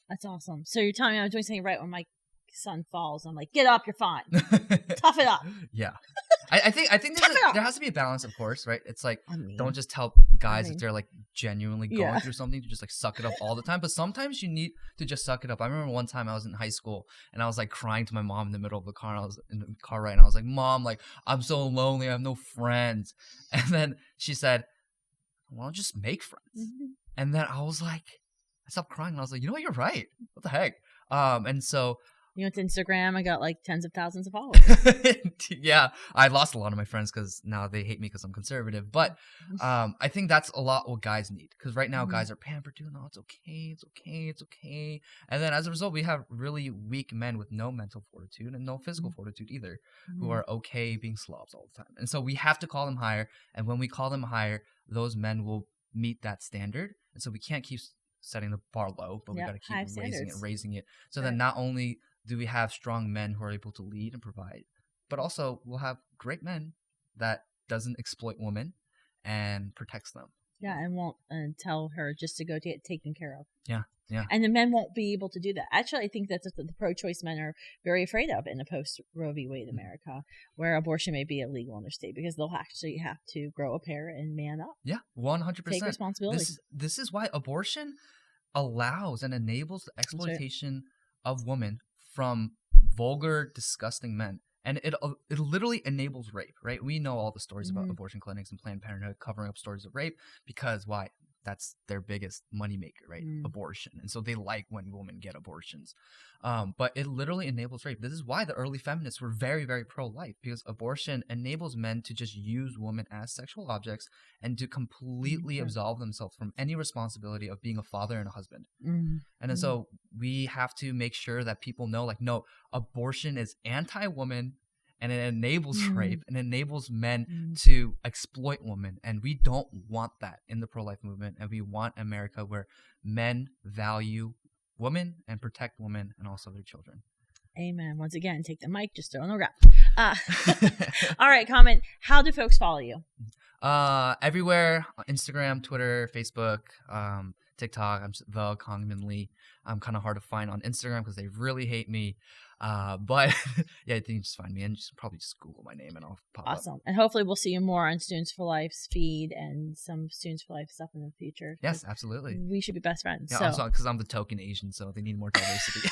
That's awesome. So you're telling me I'm doing something right when my son falls. I'm like, get up, you're fine. Tough it up. Yeah. I think there has to be a balance, of course, right? It's like, don't just tell guys if they're like genuinely going through something to just like suck it up all the time. But sometimes you need to just suck it up. I remember one time I was in high school and I was like crying to my mom in the middle of the car. And I was in the car ride and I was like, Mom, like I'm so lonely. I have no friends. And then she said, well, just make friends. And then I was like, I stopped crying and I was like, you know what? You're right. What the heck? And so You went to Instagram. I got like tens of thousands of followers. Yeah, I lost a lot of my friends because now they hate me because I'm conservative. But I think that's a lot what guys need, because right now guys are pampered, doing, oh, it's okay. And then as a result, we have really weak men with no mental fortitude and no physical fortitude either, who are okay being slobs all the time. And so we have to call them higher. And when we call them higher, those men will meet that standard. And so we can't keep setting the bar low, but we got to keep raising it. So then not only do we have strong men who are able to lead and provide, but also we'll have great men that doesn't exploit women and protects them. Yeah, and won't tell her just to go get taken care of. Yeah. And the men won't be able to do that. Actually, I think that's what the pro-choice men are very afraid of in a post-Roe v. Wade America, where abortion may be illegal in their state, because they'll actually have to grow a pair and man up. Yeah, 100%. Take responsibility. This is why abortion allows and enables the exploitation of women from vulgar, disgusting men. And it literally enables rape, right? We know all the stories about abortion clinics and Planned Parenthood covering up stories of rape, because why? That's their biggest moneymaker, right? Abortion. And so they like when women get abortions. But it literally enables rape. This is why the early feminists were very, very pro-life, because abortion enables men to just use women as sexual objects and to completely absolve themselves from any responsibility of being a father and a husband. And then so we have to make sure that people know, like, no, abortion is anti-woman, and it enables rape and enables men to exploit women. And we don't want that in the pro-life movement. And we want America where men value women and protect women and also their children. Amen. Once again, take the mic, just throw in a rap. All right, comment. How do folks follow you? Everywhere. Instagram, Twitter, Facebook, TikTok. I'm the Kongman Lee. I'm kind of hard to find on Instagram because they really hate me. But yeah, I think you just find me and probably just Google my name and I'll pop up. Awesome. And hopefully we'll see you more on Students for Life's feed and some Students for Life stuff in the future. Yes, absolutely. We should be best friends. Yeah, because I'm the token Asian, so they need more diversity.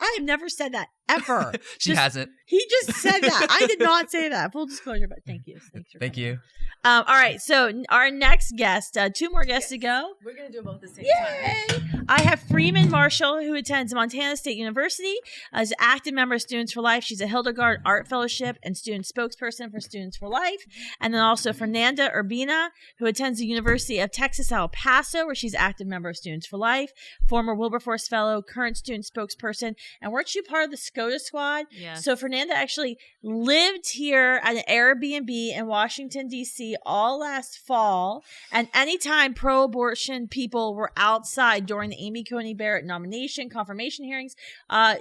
I have never said that ever. She hasn't. He just said that. I did not say that. Full disclosure, but thank you. Thank you. All right. So our next guest, 2 more guests to go. We're going to do them both at the same time. I have Freeman Marshall, who attends Montana State University as an active member of Students for Life. She's a Hildegard Art Fellowship and student spokesperson for Students for Life. And then also Fernanda Urbina, who attends the University of Texas, El Paso, where she's an active member of Students for Life, former Wilberforce Fellow, current student spokesperson. And weren't you part of the SCOTA squad? Yeah. So Fernanda actually lived here at an Airbnb in Washington, D.C. all last fall. And anytime pro-abortion people were outside during the Amy Coney Barrett nomination, confirmation hearings,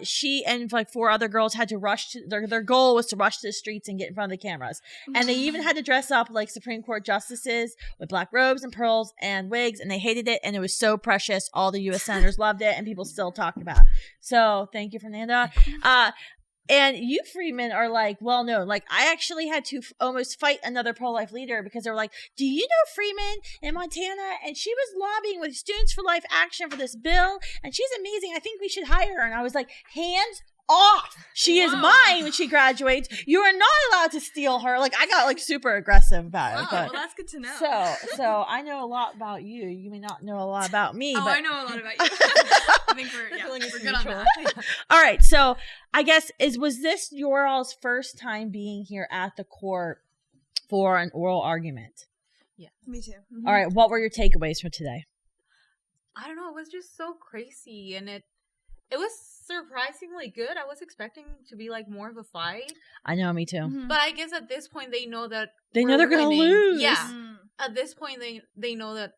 she and like 4 other girls had to rush to, their goal was to rush to the streets and get in front of the cameras. And they even had to dress up like Supreme Court justices with black robes and pearls and wigs, and they hated it. And it was so precious. All the U.S. senators loved it, and people still talk about it. So thank you, Fernanda. And you, Freeman, are like well known. Like, I actually had to almost fight another pro-life leader because they were like, do you know Freeman in Montana? And she was lobbying with Students for Life Action for this bill, and she's amazing. I think we should hire her. And I was like, hands off. She is mine when she graduates. You are not allowed to steal her. Like, I got like super aggressive about it. But, well, that's good to know. So I know a lot about you. You may not know a lot about me. But I know a lot about you. I think we're good on that. Yeah. All right. So I guess was this your all's first time being here at the court for an oral argument? Yeah. Me too. Mm-hmm. All right. What were your takeaways for today? I don't know. It was just so crazy, and it was surprisingly good. I was expecting to be like more of a fight. I know, me too. Mm-hmm. But I guess at this point they know that they're going to lose. Yeah. Mm. At this point they know that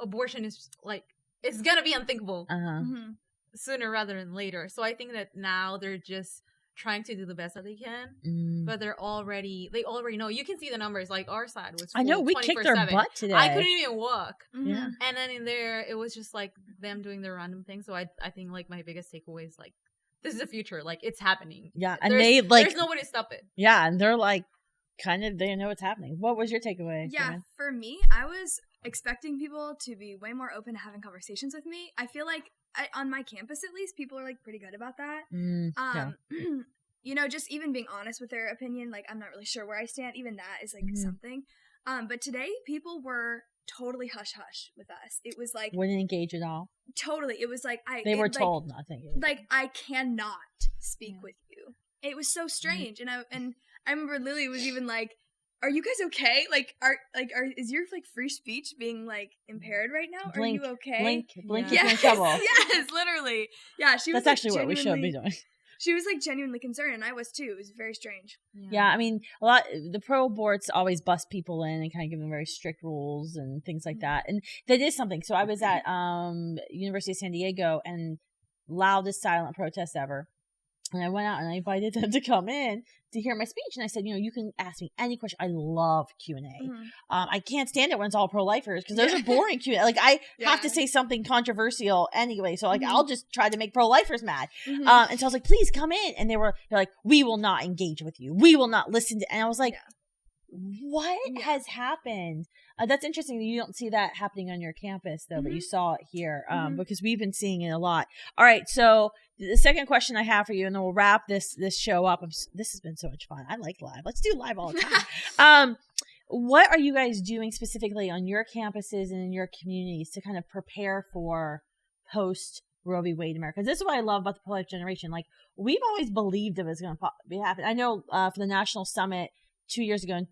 abortion is like it's going to be unthinkable sooner rather than later. So I think that now they're just trying to do the best that they can, but they already know. You can see the numbers. Like our side was full, I know we kicked their butt today. I couldn't even walk. Yeah. And then in there it was just like them doing their random thing. So I think like my biggest takeaway is like this is the future. Like it's happening. Yeah, and there's nobody to stop it. Yeah, and they're like kind of they know what's happening. What was your takeaway? Yeah, Freeman? For me, I was expecting people to be way more open to having conversations with me. I feel like on my campus, at least, people are like pretty good about that. Yeah. You know, just even being honest with their opinion. Like, I'm not really sure where I stand. Even that is like something. But today, people were totally hush hush with us. It was like wouldn't engage at all. Totally. It was like they were told not to engage. Like I cannot speak with you. It was so strange, and I remember Lily was even like, "Are you guys okay? Is your like free speech being like impaired right now? Blink, are you okay? Blink, yes, you're in trouble." Yes, literally. Yeah, she was. That's actually what we should be doing. She was like genuinely concerned, and I was too. It was very strange. Yeah, I mean, the pro boards always bust people in and kind of give them very strict rules and things like that. And that is something. So I was at University of San Diego, and loudest silent protest ever. And I went out and I invited them to come in to hear my speech. And I said, you can ask me any question. I love Q&A. Mm-hmm. I can't stand it when it's all pro-lifers because those are boring Q&A. Like, I have to say something controversial anyway. So, like, I'll just try to make pro-lifers mad. Mm-hmm. And so I was like, please come in. And they're like, we will not engage with you. We will not listen to. And I was like, what has happened? That's interesting that you don't see that happening on your campus, though, but you saw it here because we've been seeing it a lot. All right, so the second question I have for you, and then we'll wrap this show up. This has been so much fun. I like live. Let's do live all the time. What are you guys doing specifically on your campuses and in your communities to kind of prepare for post Roe v. Wade America? Because this is what I love about the pro-life generation. Like, we've always believed it was going to be happening. I know for the National Summit 2 years ago in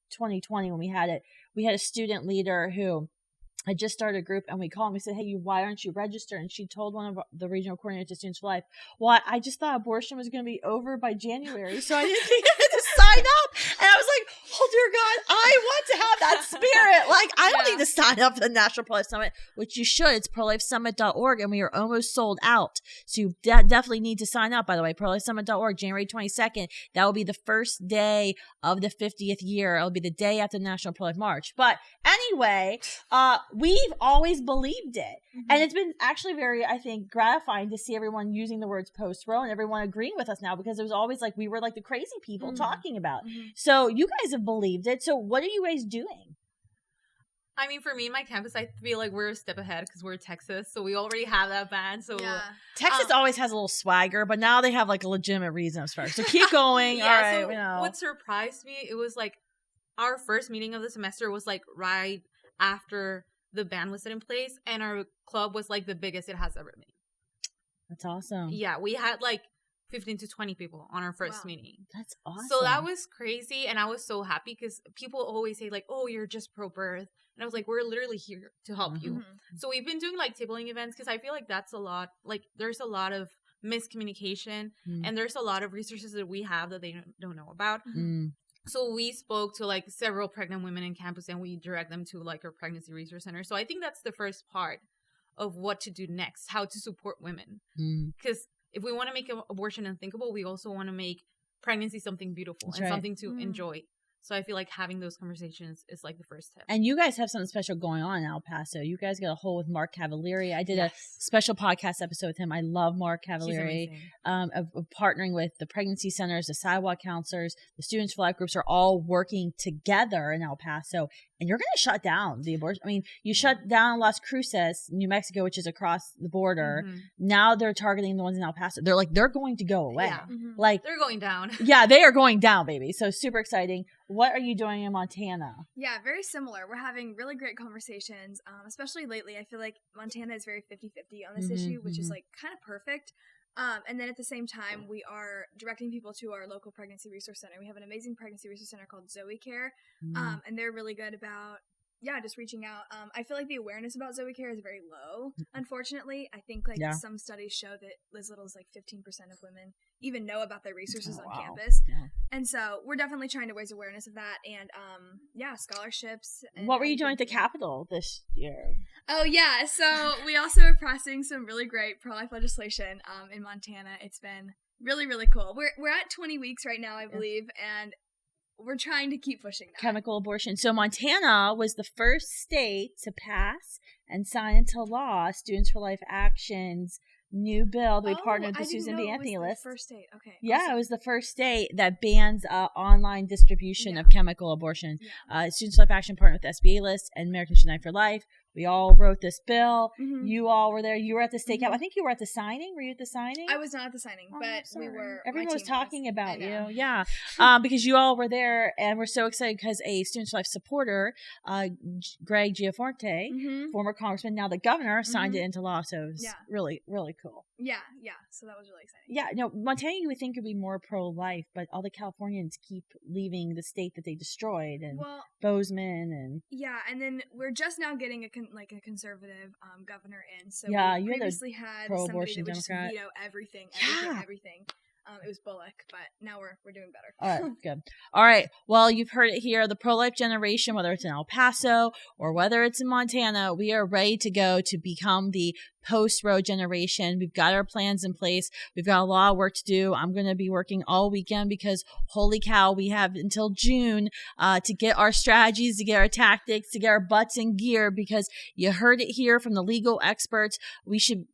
2020 when we had it, we had a student leader who had just started a group, and we called him. We said, hey, why aren't you registered? And she told one of the regional coordinators to Students for Life, well, I just thought abortion was going to be over by January, so I didn't think I had to sign up. And I was like, oh, dear God, I want to have that spirit. Like, I don't need to sign up for the National Pro-Life Summit, which you should. It's prolifesummit.org, and we are almost sold out. So you definitely need to sign up, by the way. prolifesummit.org, January 22nd. That will be the first day of the 50th year. It'll be the day after the National Pro-Life March. But anyway, we've always believed it. And it's been actually very, I think, gratifying to see everyone using the words post-Roe and everyone agreeing with us now, because it was always like we were like the crazy people talking about. So you guys have believed it. So what are you guys doing? I mean, for me, my campus, I feel like we're a step ahead because we're Texas. So we already have that ban. So Texas always has a little swagger, but now they have like a legitimate reason to start. So keep going. All right. So what surprised me, it was like our first meeting of the semester was like right after the ban was set in place, and our club was like the biggest it has ever been. That's awesome. Yeah, we had like 15 to 20 people on our first meeting. That's awesome. So that was crazy, and I was so happy because people always say like, oh, you're just pro-birth. And I was like, we're literally here to help you. So we've been doing like tabling events because I feel like that's a lot. Like there's a lot of miscommunication, and there's a lot of resources that we have that they don't know about. So we spoke to like several pregnant women in campus, and we direct them to like our pregnancy resource center. So I think that's the first part of what to do next, how to support women. Because if we want to make abortion unthinkable, we also want to make pregnancy something beautiful and something to enjoy. So I feel like having those conversations is like the first step. And you guys have something special going on in El Paso. You guys got a whole with Mark Cavalieri. I did a special podcast episode with him. I love Mark Cavalieri. Of partnering with the pregnancy centers, the sidewalk counselors, the Students for Life groups are all working together in El Paso. And you're going to shut down the abortion. I mean, you shut down Las Cruces, New Mexico, which is across the border. Now they're targeting the ones in El Paso. They're going to go away. Yeah. Like they're going down. Yeah, they are going down, baby. So super exciting. What are you doing in Montana? Yeah, very similar. We're having really great conversations, especially lately. I feel like Montana is very 50-50 on this issue, which is like kind of perfect. And then at the same time, we are directing people to our local pregnancy resource center. We have an amazing pregnancy resource center called Zoe Care, and they're really good about, just reaching out. I feel like the awareness about Zoe Care is very low, unfortunately. I think like some studies show that as little as like 15% of women even know about their resources on campus. And so we're definitely trying to raise awareness of that, and scholarships. And what were you doing at the Capitol this year? Oh yeah, so we also are passing some really great pro-life legislation in Montana. It's been really, really cool. We're at 20 weeks right now, I believe, and we're trying to keep pushing that. Chemical abortion. So Montana was the first state to pass and sign into law Students for Life Action's new bill that we partnered with Susan B. Anthony list. First state, okay. Yeah, awesome. It was the first state that bans online distribution of chemical abortion. Students for Life Action partnered with SBA List and Americans Unite for Life. We all wrote this bill. Mm-hmm. You all were there. You were at the stakeout. Mm-hmm. I think you were at the signing. Were you at the signing? I was not at the signing, but we were. Everyone was talking about you. Yeah. Because you all were there, and we're so excited because a Students for Life supporter, Greg Giaforte, former congressman, now the governor, signed it into law. So it was really, really cool. Yeah. So that was really exciting. Yeah. No, Montana, you would think would be more pro-life, but all the Californians keep leaving the state that they destroyed, and Bozeman, and and then we're just now getting a conservative governor in. So we previously had somebody that would just veto everything. It was Bullock, but now we're doing better. All right, good. All right. Well, you've heard it here. The pro-life generation, whether it's in El Paso or whether it's in Montana, we are ready to go to become the post-Roe generation. We've got our plans in place. We've got a lot of work to do. I'm going to be working all weekend because, holy cow, we have until June to get our strategies, to get our tactics, to get our butts in gear, because you heard it here from the legal experts. We should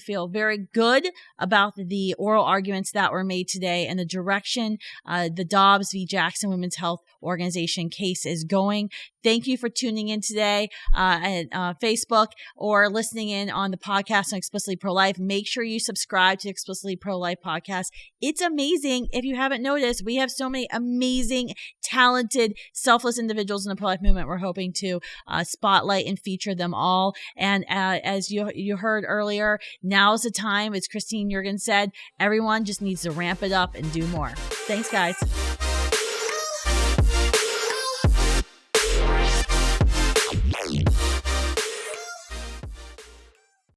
feel very good about the oral arguments that were made today and the direction the Dobbs v. Jackson Women's Health Organization case is going. Thank you for tuning in today at Facebook or listening in on the podcast on Explicitly Pro-Life. Make sure you subscribe to the Explicitly Pro-Life podcast. It's amazing. If you haven't noticed, we have so many amazing, talented, selfless individuals in the pro-life movement. We're hoping to spotlight and feature them all. And as you heard earlier, now's the time. As Yeargen said, everyone just needs to ramp it up and do more. Thanks, guys.